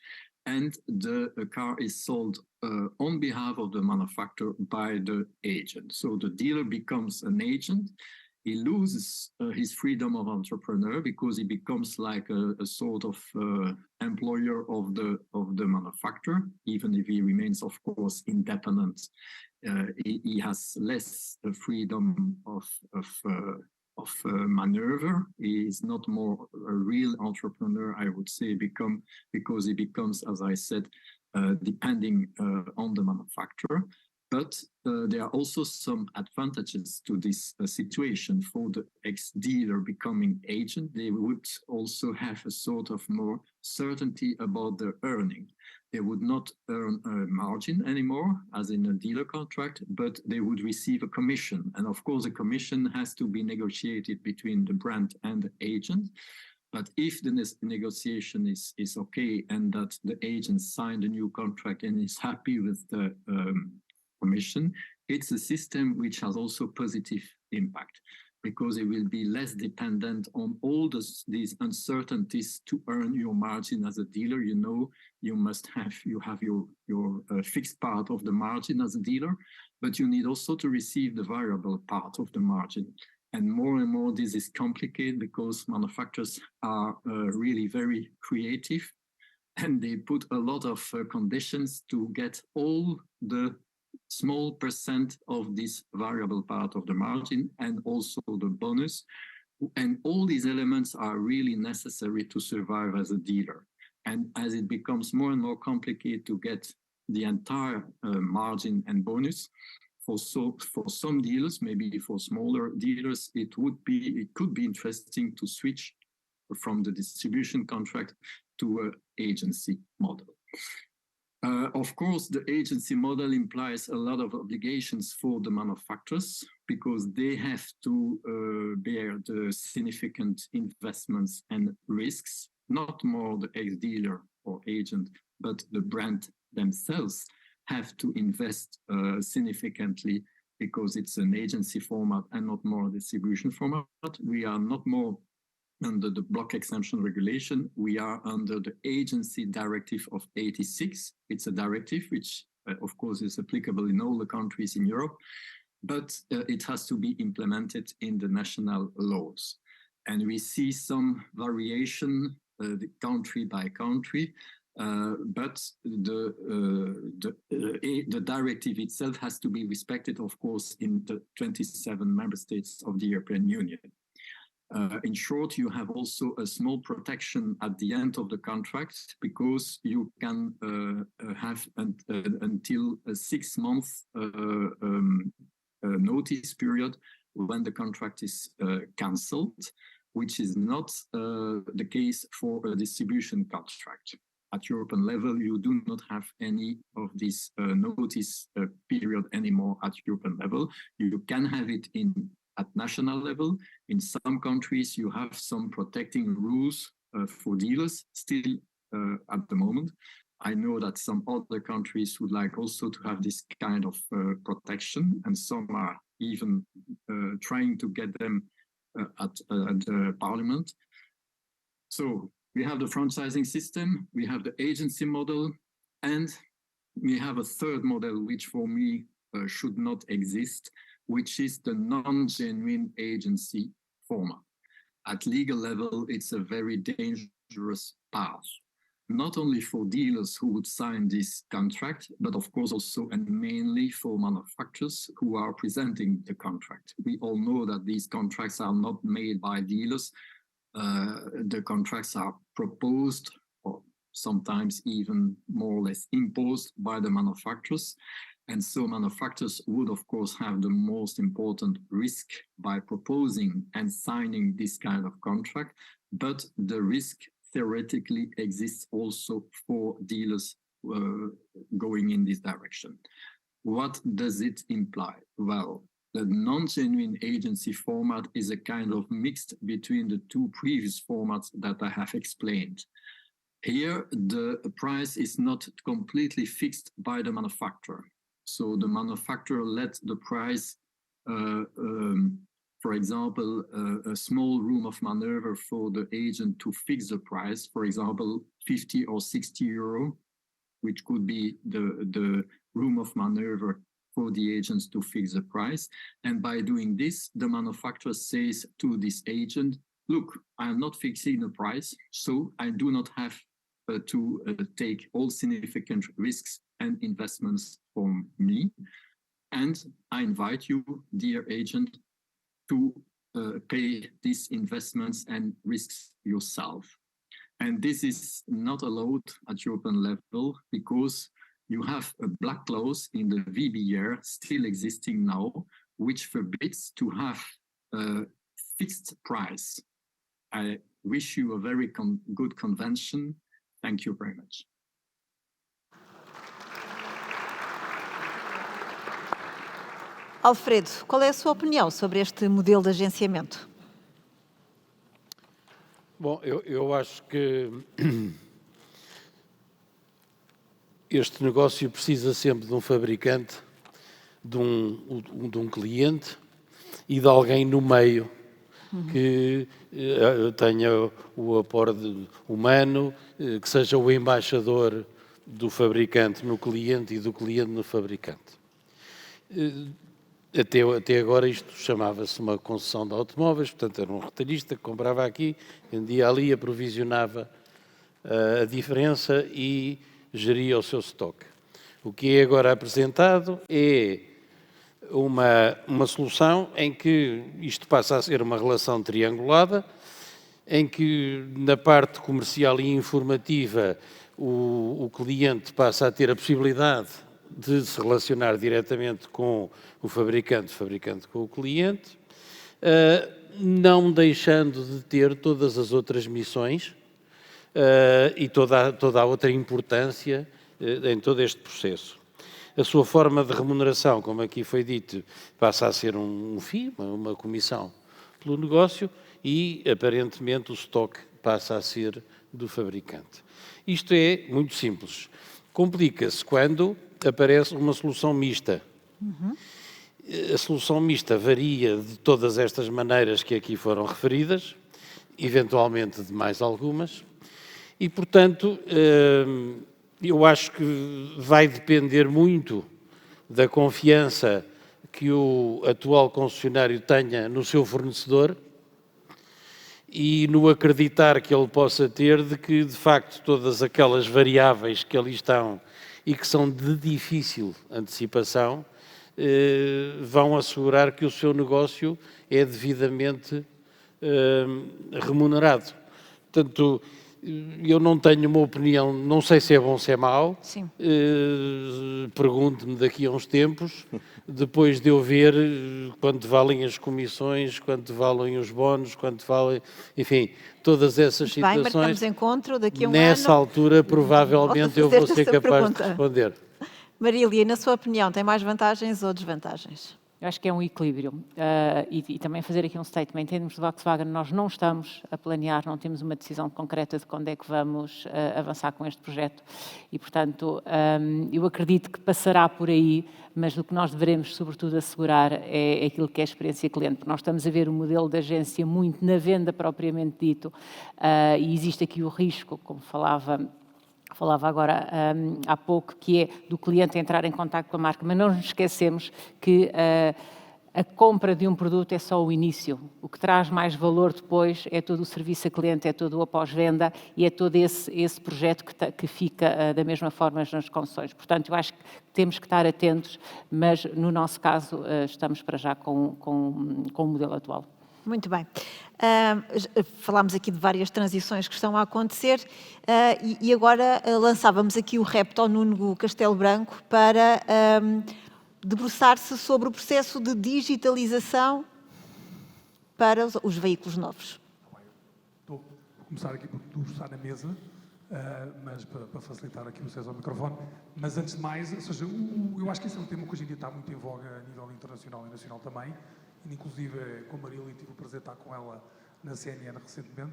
And the car is sold on behalf of the manufacturer by the agent. So the dealer becomes an agent. He loses his freedom of entrepreneur because he becomes like a sort of employer of the manufacturer, even if he remains, of course, independent. He has less freedom of maneuver. He is not more a real entrepreneur, I would say, because he becomes, as I said, depending on the manufacturer. But there are also some advantages to this situation. For the ex-dealer becoming agent, they would also have a sort of more certainty about their earning. They would not earn a margin anymore, as in a dealer contract, but they would receive a commission. And of course, a commission has to be negotiated between the brand and the agent. But if the negotiation is okay and that the agent signed a new contract and is happy with the commission, it's a system which has also positive impact because it will be less dependent on all these uncertainties to earn your margin as a dealer. You know, you have your fixed part of the margin as a dealer, but you need also to receive the variable part of the margin. And more this is complicated because manufacturers are really very creative and they put a lot of conditions to get all the small percent of this variable part of the margin and also the bonus. And all these elements are really necessary to survive as a dealer. And as it becomes more and more complicated to get the entire margin and bonus, for some dealers, maybe for smaller dealers, it could be interesting to switch from the distribution contract to an agency model. Of course, the agency model implies a lot of obligations for the manufacturers because they have to bear the significant investments and risks, not more the ex-dealer or agent, but the brand themselves have to invest significantly because it's an agency format and not more a distribution format. We are not more under the block exemption regulation. We are under the agency directive of 86. It's a directive which, of course, is applicable in all the countries in Europe, but it has to be implemented in the national laws. And we see some variation country by country, but the directive itself has to be respected, of course, in the 27 member states of the European Union. In short, you have also a small protection at the end of the contract because you can have until a 6 month notice period when the contract is cancelled, which is not the case for a distribution contract. At European level, you do not have any of this notice period anymore at European level. You can have it at national level. In some countries, you have some protecting rules for dealers still at the moment. I know that some other countries would like also to have this kind of protection, and some are even trying to get them at the parliament. So we have the franchising system, we have the agency model, and we have a third model, which for me should not exist, which is the non-genuine agency format. At legal level, it's a very dangerous path, not only for dealers who would sign this contract, but of course also and mainly for manufacturers who are presenting the contract. We all know that these contracts are not made by dealers. The contracts are proposed or sometimes even more or less imposed by the manufacturers. And so manufacturers would, of course, have the most important risk by proposing and signing this kind of contract, but the risk theoretically exists also for dealers going in this direction. What does it imply? Well, the non-genuine agency format is a kind of mix between the two previous formats that I have explained. Here, the price is not completely fixed by the manufacturer. So the manufacturer lets the price, for example, a small room of maneuver for the agent to fix the price, for example, 50 or 60 euro, which could be the room of maneuver for the agents to fix the price. And by doing this, the manufacturer says to this agent, look, I am not fixing the price, so I do not have to take all significant risks and investments from me. And I invite you, dear agent, to pay these investments and risks yourself. And this is not allowed at European level because you have a black clause in the VBR still existing now, which forbids to have a fixed price. I wish you a very good convention. Thank you very much. Alfredo, qual é a sua opinião sobre este modelo de agenciamento? Bom, eu acho que este negócio precisa sempre de um fabricante, de um cliente e de alguém no meio que tenha o aporte humano, que seja o embaixador do fabricante no cliente e do cliente no fabricante. Até agora isto chamava-se uma concessão de automóveis, portanto era um retalhista que comprava aqui, vendia ali, aprovisionava a diferença e geria o seu estoque. O que é agora apresentado é uma solução em que isto passa a ser uma relação triangulada, em que na parte comercial e informativa o cliente passa a ter a possibilidade de se relacionar diretamente com o fabricante com o cliente, não deixando de ter todas as outras missões e toda a outra importância em todo este processo. A sua forma de remuneração, como aqui foi dito, passa a ser um FII, uma comissão pelo negócio, e aparentemente o estoque passa a ser do fabricante. Isto é muito simples. Complica-se quando aparece uma solução mista. A solução mista varia de todas estas maneiras que aqui foram referidas, eventualmente de mais algumas, e, portanto, eu acho que vai depender muito da confiança que o atual concessionário tenha no seu fornecedor e no acreditar que ele possa ter de que, de facto, todas aquelas variáveis que ali estão e que são de difícil antecipação, vão assegurar que o seu negócio é devidamente remunerado. Portanto, eu não tenho uma opinião, não sei se é bom ou se é mau, pergunto-me daqui a uns tempos, depois de eu ver quanto valem as comissões, quanto valem os bónus, quanto valem, enfim, todas essas Bem, situações. marcamos encontro daqui a um Nessa ano. altura, provavelmente, eu vou ser essa capaz pergunta. de responder. Marília, na sua opinião, tem mais vantagens ou desvantagens? Eu acho que é um equilíbrio. E também fazer aqui um statement. Em termos de Volkswagen, nós não estamos a planear, não temos uma decisão concreta de quando é que vamos avançar com este projeto. E, portanto, eu acredito que passará por aí, mas o que nós devemos, sobretudo, assegurar é aquilo que é a experiência cliente. Porque nós estamos a ver o modelo da agência muito na venda propriamente dito, e existe aqui o risco, como falava agora há pouco, que é do cliente entrar em contacto com a marca, mas não nos esquecemos que a compra de um produto é só o início. O que traz mais valor depois é todo o serviço a cliente, é todo o após-venda e é todo esse projeto que fica da mesma forma nas concessões. Portanto, eu acho que temos que estar atentos, mas no nosso caso estamos para já com o modelo atual. Muito bem. Falámos aqui de várias transições que estão a acontecer e agora lançávamos aqui o repto ao Nuno Castelo Branco para debruçar-se sobre o processo de digitalização para os veículos novos. Vou começar aqui por debruçar na mesa, mas para facilitar aqui o acesso ao microfone. Mas antes de mais, ou seja, eu acho que esse é um tema que hoje em dia está muito em voga a nível internacional e nacional também. Inclusive, com a Marília, tive o prazer de estar com ela na CNN recentemente,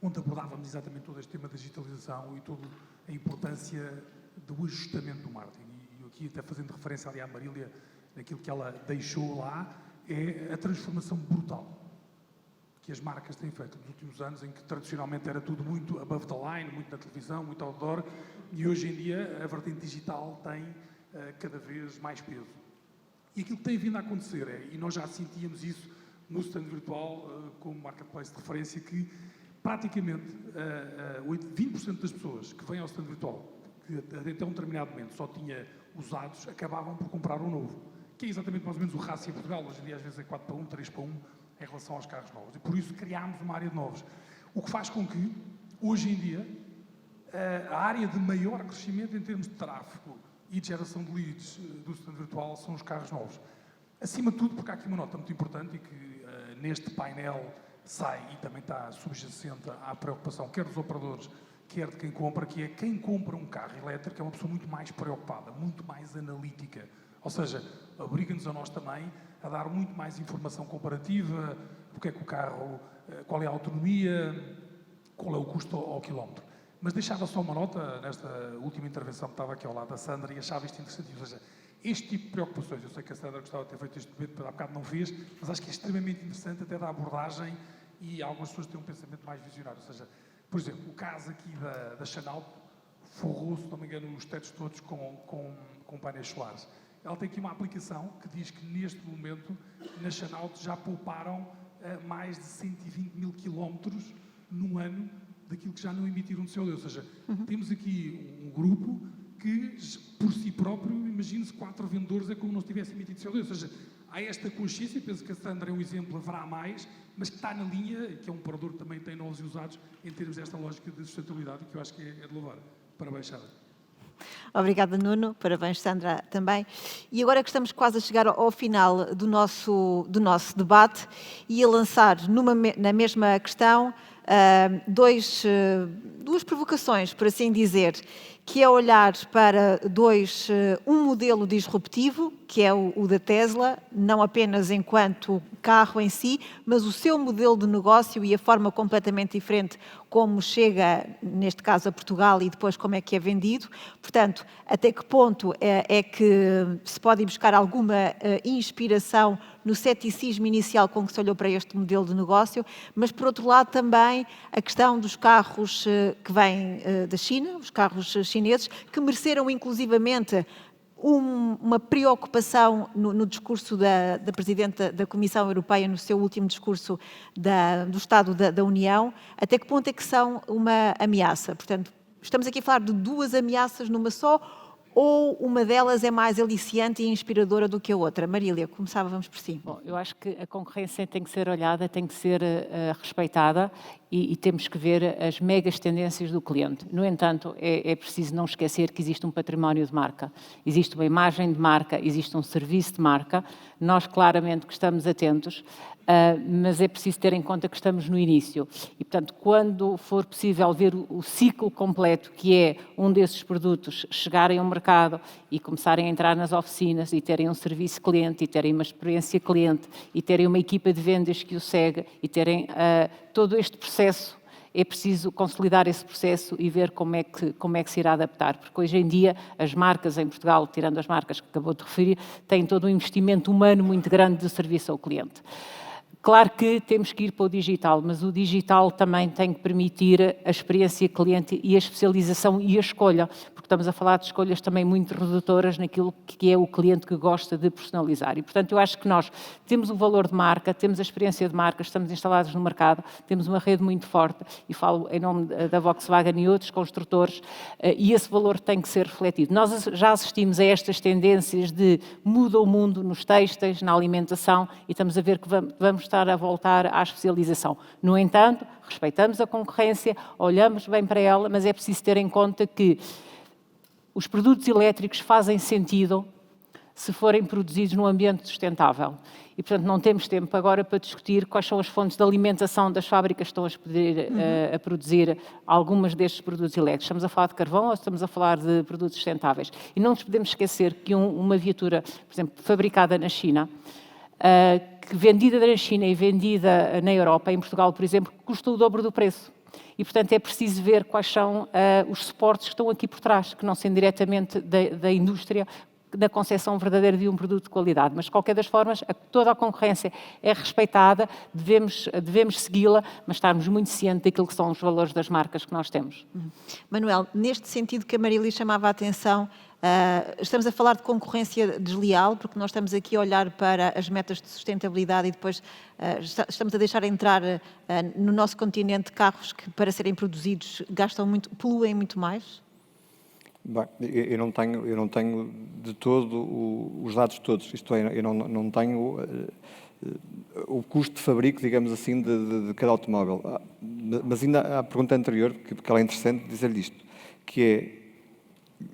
onde abordávamos exatamente todo este tema da digitalização e toda a importância do ajustamento do marketing. E aqui, até fazendo referência ali à Marília, naquilo que ela deixou lá, é a transformação brutal que as marcas têm feito nos últimos anos, em que tradicionalmente era tudo muito above the line, muito na televisão, muito outdoor, e hoje em dia a vertente digital tem cada vez mais peso. E aquilo que tem vindo a acontecer e nós já sentíamos isso no stand virtual, como marketplace de referência, que praticamente 20% das pessoas que vêm ao stand virtual, que até um determinado momento só tinha usados, acabavam por comprar um novo, que é exatamente mais ou menos o rácio em Portugal. Hoje em dia às vezes é 4:1, 3:1 em relação aos carros novos. E por isso criámos uma área de novos. O que faz com que, hoje em dia, a área de maior crescimento em termos de tráfego e de geração de leads do stand virtual são os carros novos. Acima de tudo, porque há aqui uma nota muito importante e que neste painel sai e também está subjacente à preocupação quer dos operadores, quer de quem compra, que é quem compra um carro elétrico é uma pessoa muito mais preocupada, muito mais analítica. Ou seja, obriga-nos a nós também a dar muito mais informação comparativa, o que é que o carro, qual é a autonomia, qual é o custo ao quilómetro. Mas deixava só uma nota, nesta última intervenção que estava aqui ao lado da Sandra, e achava isto interessante, ou seja, este tipo de preocupações, eu sei que a Sandra gostava de ter feito este debate, mas há bocado não fez, mas acho que é extremamente interessante até da abordagem e algumas pessoas têm um pensamento mais visionário, ou seja, por exemplo, o caso aqui da Chanel forrou, se não me engano, os tetos todos com painéis solares. Ela tem aqui uma aplicação que diz que neste momento na Chanel já pouparam mais de 120 mil quilómetros num ano daquilo que já não emitiram de CO2. Ou seja, temos aqui um grupo que, por si próprio, imagine-se 4 vendedores é como não se tivesse emitido CO2. Ou seja, há esta consciência, penso que a Sandra é um exemplo, haverá mais, mas que está na linha, que é um operador que também tem novos e usados, em termos desta lógica de sustentabilidade, que eu acho que é de louvar. Parabéns, Sandra. Obrigada, Nuno. Parabéns, Sandra, também. E agora que estamos quase a chegar ao final do nosso debate e a lançar na mesma questão duas provocações, por assim dizer, que é olhar para um modelo disruptivo, que é o da Tesla, não apenas enquanto carro em si, mas o seu modelo de negócio e a forma completamente diferente como chega, neste caso, a Portugal e depois como é que é vendido. Portanto, até que ponto é que se pode buscar alguma inspiração no ceticismo inicial com que se olhou para este modelo de negócio, mas, por outro lado, também a questão dos carros que vêm da China, os carros chineses, que mereceram, inclusivamente, uma preocupação no discurso da Presidente da Comissão Europeia, no seu último discurso do Estado da União. Até que ponto é que são uma ameaça? Portanto, estamos aqui a falar de duas ameaças numa só, ou uma delas é mais aliciante e inspiradora do que a outra? Marília, começávamos por si. Bom, eu acho que a concorrência tem que ser olhada, tem que ser respeitada e temos que ver as megas tendências do cliente. No entanto, é preciso não esquecer que existe um património de marca, existe uma imagem de marca, existe um serviço de marca. Nós claramente que estamos atentos, mas é preciso ter em conta que estamos no início. E, portanto, quando for possível ver o ciclo completo, que é um desses produtos chegarem ao mercado e começarem a entrar nas oficinas e terem um serviço cliente, e terem uma experiência cliente, e terem uma equipa de vendas que o segue, e terem todo este processo, é preciso consolidar esse processo e ver como é que se irá adaptar, porque hoje em dia as marcas em Portugal, tirando as marcas que acabou de referir, têm todo um investimento humano muito grande de serviço ao cliente. Claro que temos que ir para o digital, mas o digital também tem que permitir a experiência cliente e a especialização e a escolha, porque estamos a falar de escolhas também muito redutoras naquilo que é o cliente que gosta de personalizar. E, portanto, eu acho que nós temos o valor de marca, temos a experiência de marca, estamos instalados no mercado, temos uma rede muito forte, e falo em nome da Volkswagen e outros construtores, e esse valor tem que ser refletido. Nós já assistimos a estas tendências de muda o mundo nos têxteis, na alimentação, e estamos a ver que vamos estar a voltar à especialização. No entanto, respeitamos a concorrência, olhamos bem para ela, mas é preciso ter em conta que os produtos elétricos fazem sentido se forem produzidos num ambiente sustentável. E, portanto, não temos tempo agora para discutir quais são as fontes de alimentação das fábricas que estão a produzir algumas destes produtos elétricos. Estamos a falar de carvão ou estamos a falar de produtos sustentáveis? E não nos podemos esquecer que uma viatura, por exemplo, fabricada na China, que vendida na China e vendida na Europa, em Portugal, por exemplo, custa o dobro do preço. E, portanto, é preciso ver quais são os suportes que estão aqui por trás, que não são diretamente da indústria, da concepção verdadeira de um produto de qualidade. Mas, de qualquer das formas, toda a concorrência é respeitada, devemos segui-la, mas estarmos muito cientes daquilo que são os valores das marcas que nós temos. Manuel, neste sentido que a Marília chamava a atenção, estamos a falar de concorrência desleal, porque nós estamos aqui a olhar para as metas de sustentabilidade e depois estamos a deixar entrar no nosso continente carros que, para serem produzidos, gastam muito, poluem muito mais? Bem, eu não tenho de todo os dados todos, isto é, eu não tenho o custo de fabrico, digamos assim, de cada automóvel. Mas ainda a pergunta anterior, porque ela é interessante, dizer-lhe isto, que é,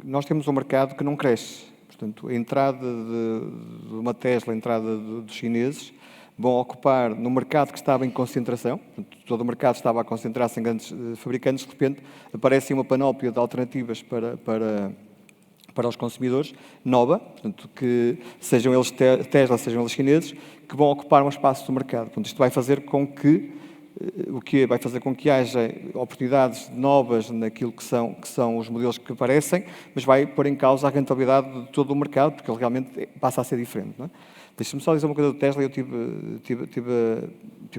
nós temos um mercado que não cresce. Portanto, a entrada de uma Tesla, a entrada dos chineses, vão ocupar no mercado que estava em concentração, portanto, todo o mercado estava a concentrar-se em grandes fabricantes, de repente aparece uma panóplia de alternativas para os consumidores, nova, portanto, que sejam eles Tesla, sejam eles chineses, que vão ocupar um espaço do mercado. Portanto, isto vai fazer com que vai fazer com que haja oportunidades novas naquilo que são os modelos que aparecem, mas vai pôr em causa a rentabilidade de todo o mercado, porque ele realmente passa a ser diferente. Não é? Deixa-me só dizer uma coisa do Tesla, eu tive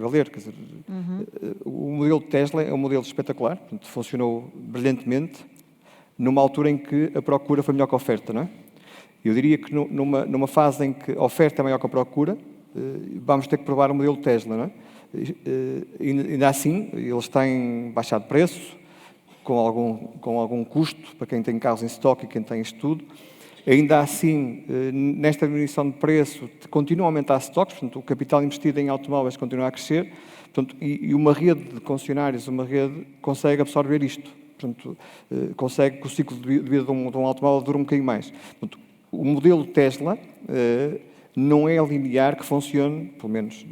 a ler, quer dizer, o modelo Tesla é um modelo espetacular, portanto, funcionou brilhantemente, numa altura em que a procura foi melhor que a oferta, não é? Eu diria que numa fase em que a oferta é maior que a procura, vamos ter que provar o modelo Tesla, não é? Ainda assim, eles têm baixado preço, com algum custo para quem tem carros em estoque e quem tem isto tudo. Ainda assim, nesta diminuição de preço, continua a aumentar estoques, portanto, o capital investido em automóveis continua a crescer, portanto, e uma rede de concessionários, uma rede, consegue absorver isto. Portanto, consegue que o ciclo de vida de um automóvel dure um bocadinho mais. Portanto, o modelo Tesla não é linear que funcione, pelo menos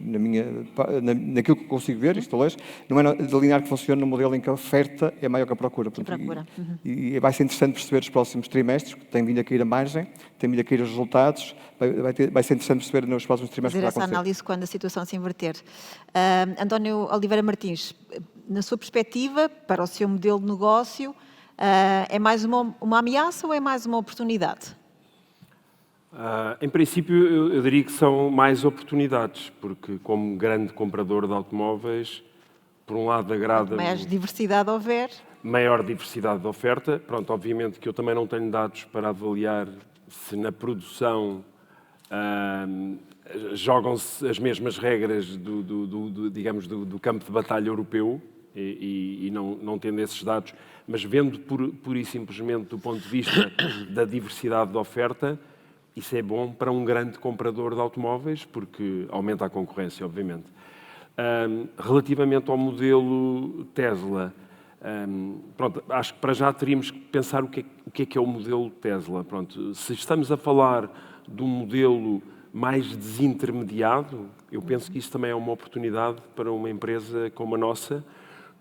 naquilo que consigo ver, isto hoje, não é linear que funcione no modelo em que a oferta é maior que a procura. Portanto, e vai ser interessante perceber os próximos trimestres, que tem vindo a cair a margem, tem vindo a cair os resultados, vai ser interessante perceber nos próximos trimestres o que vai acontecer. Fazer essa análise quando a situação se inverter. António Oliveira Martins, na sua perspectiva, para o seu modelo de negócio, é mais uma ameaça ou é mais uma oportunidade? Em princípio, eu diria que são mais oportunidades, porque como grande comprador de automóveis, por um lado agrada... Mais diversidade houver. Maior diversidade de oferta. Pronto, obviamente que eu também não tenho dados para avaliar se na produção jogam-se as mesmas regras do campo de batalha europeu e não tendo esses dados, mas vendo pura e simplesmente do ponto de vista da diversidade de oferta, isso é bom para um grande comprador de automóveis, porque aumenta a concorrência, obviamente. Relativamente ao modelo Tesla, pronto, acho que para já teríamos que pensar o que é o modelo Tesla. Pronto, se estamos a falar de um modelo mais desintermediado, eu penso que isso também é uma oportunidade para uma empresa como a nossa,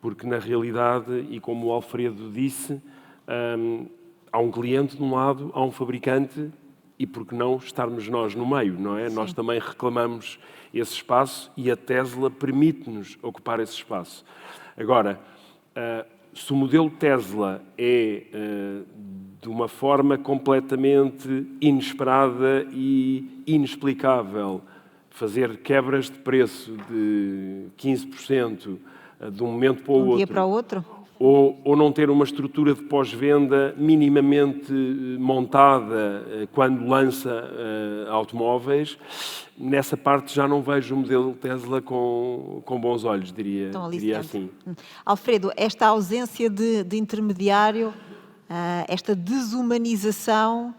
porque na realidade, e como o Alfredo disse, há um cliente de um lado, há um fabricante, e por que não estarmos nós no meio, não é? Sim. Nós também reclamamos esse espaço e a Tesla permite-nos ocupar esse espaço. Agora, se o modelo Tesla é de uma forma completamente inesperada e inexplicável, fazer quebras de preço de 15% de um momento para o outro, um dia para o outro, ou não ter uma estrutura de pós-venda minimamente montada quando lança automóveis, nessa parte já não vejo o modelo Tesla com bons olhos, diria assim. Alfredo, esta ausência de intermediário, esta desumanização,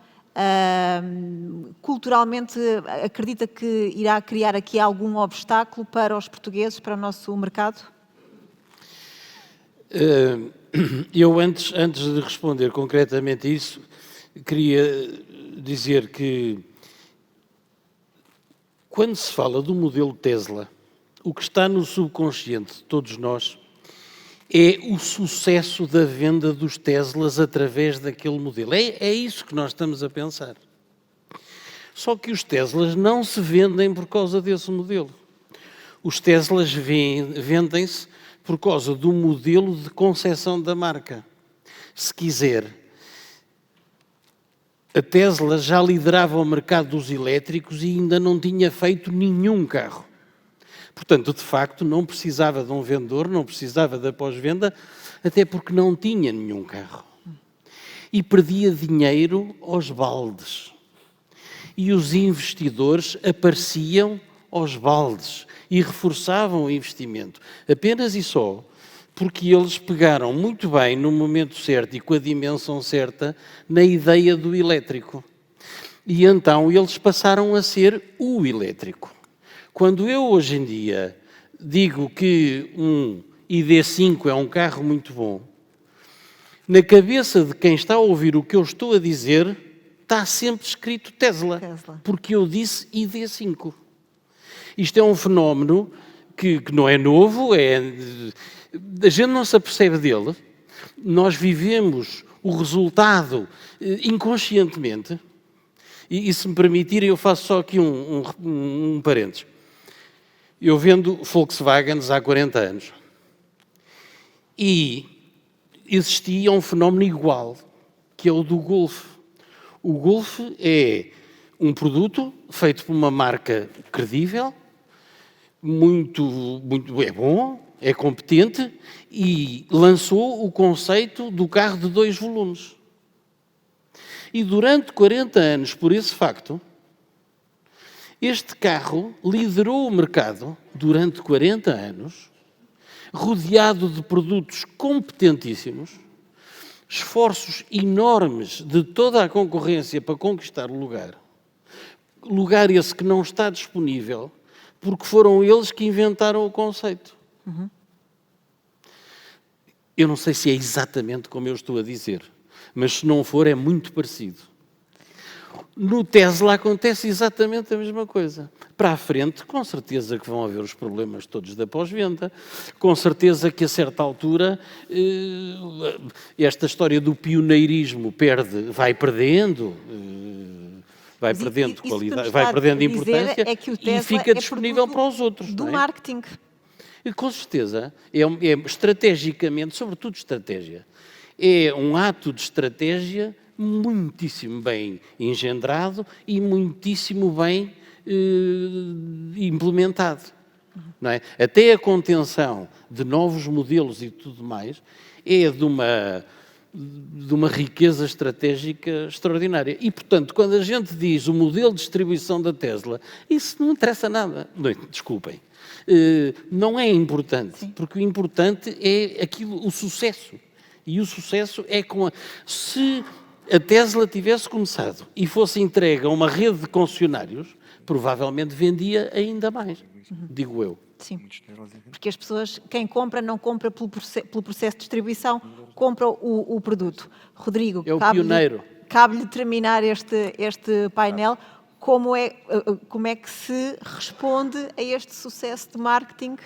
culturalmente acredita que irá criar aqui algum obstáculo para os portugueses, para o nosso mercado? Eu, antes de responder concretamente isso, queria dizer que quando se fala do modelo Tesla, o que está no subconsciente de todos nós é o sucesso da venda dos Teslas através daquele modelo. É isso que nós estamos a pensar. Só que os Teslas não se vendem por causa desse modelo. Os Teslas vendem-se por causa do modelo de concepção da marca. Se quiser, a Tesla já liderava o mercado dos elétricos e ainda não tinha feito nenhum carro. Portanto, de facto, não precisava de um vendedor, não precisava da pós-venda, até porque não tinha nenhum carro. E perdia dinheiro aos baldes. E os investidores apareciam aos baldes e reforçavam o investimento. Apenas e só porque eles pegaram muito bem, no momento certo e com a dimensão certa, na ideia do elétrico. E então eles passaram a ser o elétrico. Quando eu, hoje em dia, digo que um ID5 é um carro muito bom, na cabeça de quem está a ouvir o que eu estou a dizer, está sempre escrito Tesla. Porque eu disse ID5. Isto é um fenómeno que não é novo, a gente não se apercebe dele, nós vivemos o resultado inconscientemente, e se me permitirem eu faço só aqui um parênteses. Eu vendo Volkswagens há 40 anos e existia um fenómeno igual, que é o do Golf. O Golf é um produto feito por uma marca credível, muito é bom, é competente e lançou o conceito do carro de 2 volumes. E durante 40 anos, por esse facto, este carro liderou o mercado durante 40 anos, rodeado de produtos competentíssimos, esforços enormes de toda a concorrência para conquistar o lugar esse que não está disponível, porque foram eles que inventaram o conceito. Eu não sei se é exatamente como eu estou a dizer, mas se não for, é muito parecido. No Tesla acontece exatamente a mesma coisa. Para a frente, com certeza que vão haver os problemas todos da pós-venda, com certeza que a certa altura esta história do pioneirismo vai perdendo qualidade, vai perdendo importância e fica disponível para os outros. Do marketing. E, com certeza, é estrategicamente, sobretudo estratégia, é um ato de estratégia muitíssimo bem engendrado e muitíssimo bem implementado. Não é? Até a contenção de novos modelos e tudo mais é de uma riqueza estratégica extraordinária. E, portanto, quando a gente diz o modelo de distribuição da Tesla, isso não interessa nada. Não, desculpem. Não é importante, porque o importante é o sucesso. E o sucesso é se a Tesla tivesse começado e fosse entregue a uma rede de concessionários, provavelmente vendia ainda mais, digo eu. Sim, porque as pessoas, quem compra, não compra pelo processo de distribuição, compra o produto. Rodrigo, É o pioneiro. Cabe-lhe terminar este painel. Como é que se responde a este sucesso de marketing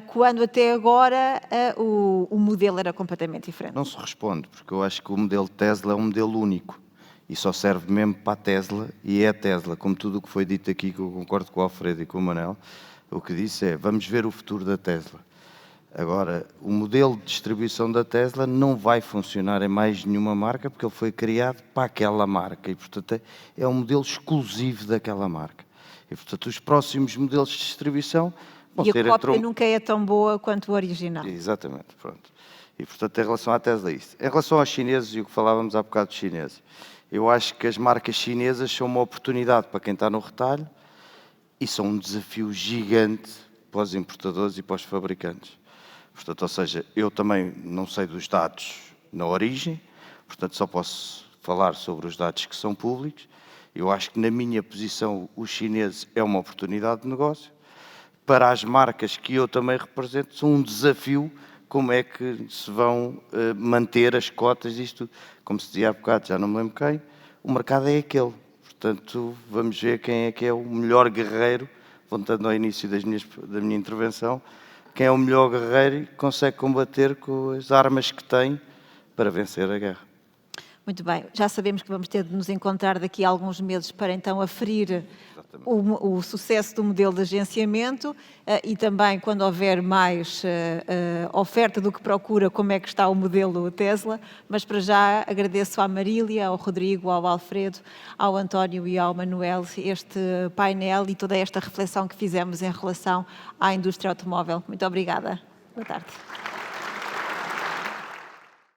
quando até agora o modelo era completamente diferente? Não se responde, porque eu acho que o modelo Tesla é um modelo único e só serve mesmo para a Tesla, e é a Tesla, como tudo o que foi dito aqui, que eu concordo com o Alfredo e com o Manel. O que disse é, vamos ver o futuro da Tesla. Agora, o modelo de distribuição da Tesla não vai funcionar em mais nenhuma marca, porque ele foi criado para aquela marca e, portanto, é um modelo exclusivo daquela marca. E, portanto, os próximos modelos de distribuição vão ser... E a cópia nunca é tão boa quanto o original. Exatamente, pronto. E, portanto, em relação à Tesla, isso. Em relação aos chineses, e o que falávamos há bocado dos chineses, eu acho que as marcas chinesas são uma oportunidade para quem está no retalho, e são um desafio gigante para os importadores e para os fabricantes. Portanto, ou seja, eu também não sei dos dados na origem, portanto só posso falar sobre os dados que são públicos. Eu acho que na minha posição os chineses é uma oportunidade de negócio. Para as marcas que eu também represento, são um desafio como é que se vão manter as cotas, isto, como se dizia há bocado, já não me lembro quem, o mercado é aquele. Portanto, vamos ver quem é que é o melhor guerreiro, voltando ao início da minha intervenção, quem é o melhor guerreiro e consegue combater com as armas que tem para vencer a guerra. Muito bem, já sabemos que vamos ter de nos encontrar daqui a alguns meses para então aferir o sucesso do modelo de agenciamento e também quando houver mais oferta do que procura, como é que está o modelo Tesla, mas para já agradeço à Marília, ao Rodrigo, ao Alfredo, ao António e ao Manuel este painel e toda esta reflexão que fizemos em relação à indústria automóvel. Muito obrigada. Boa tarde.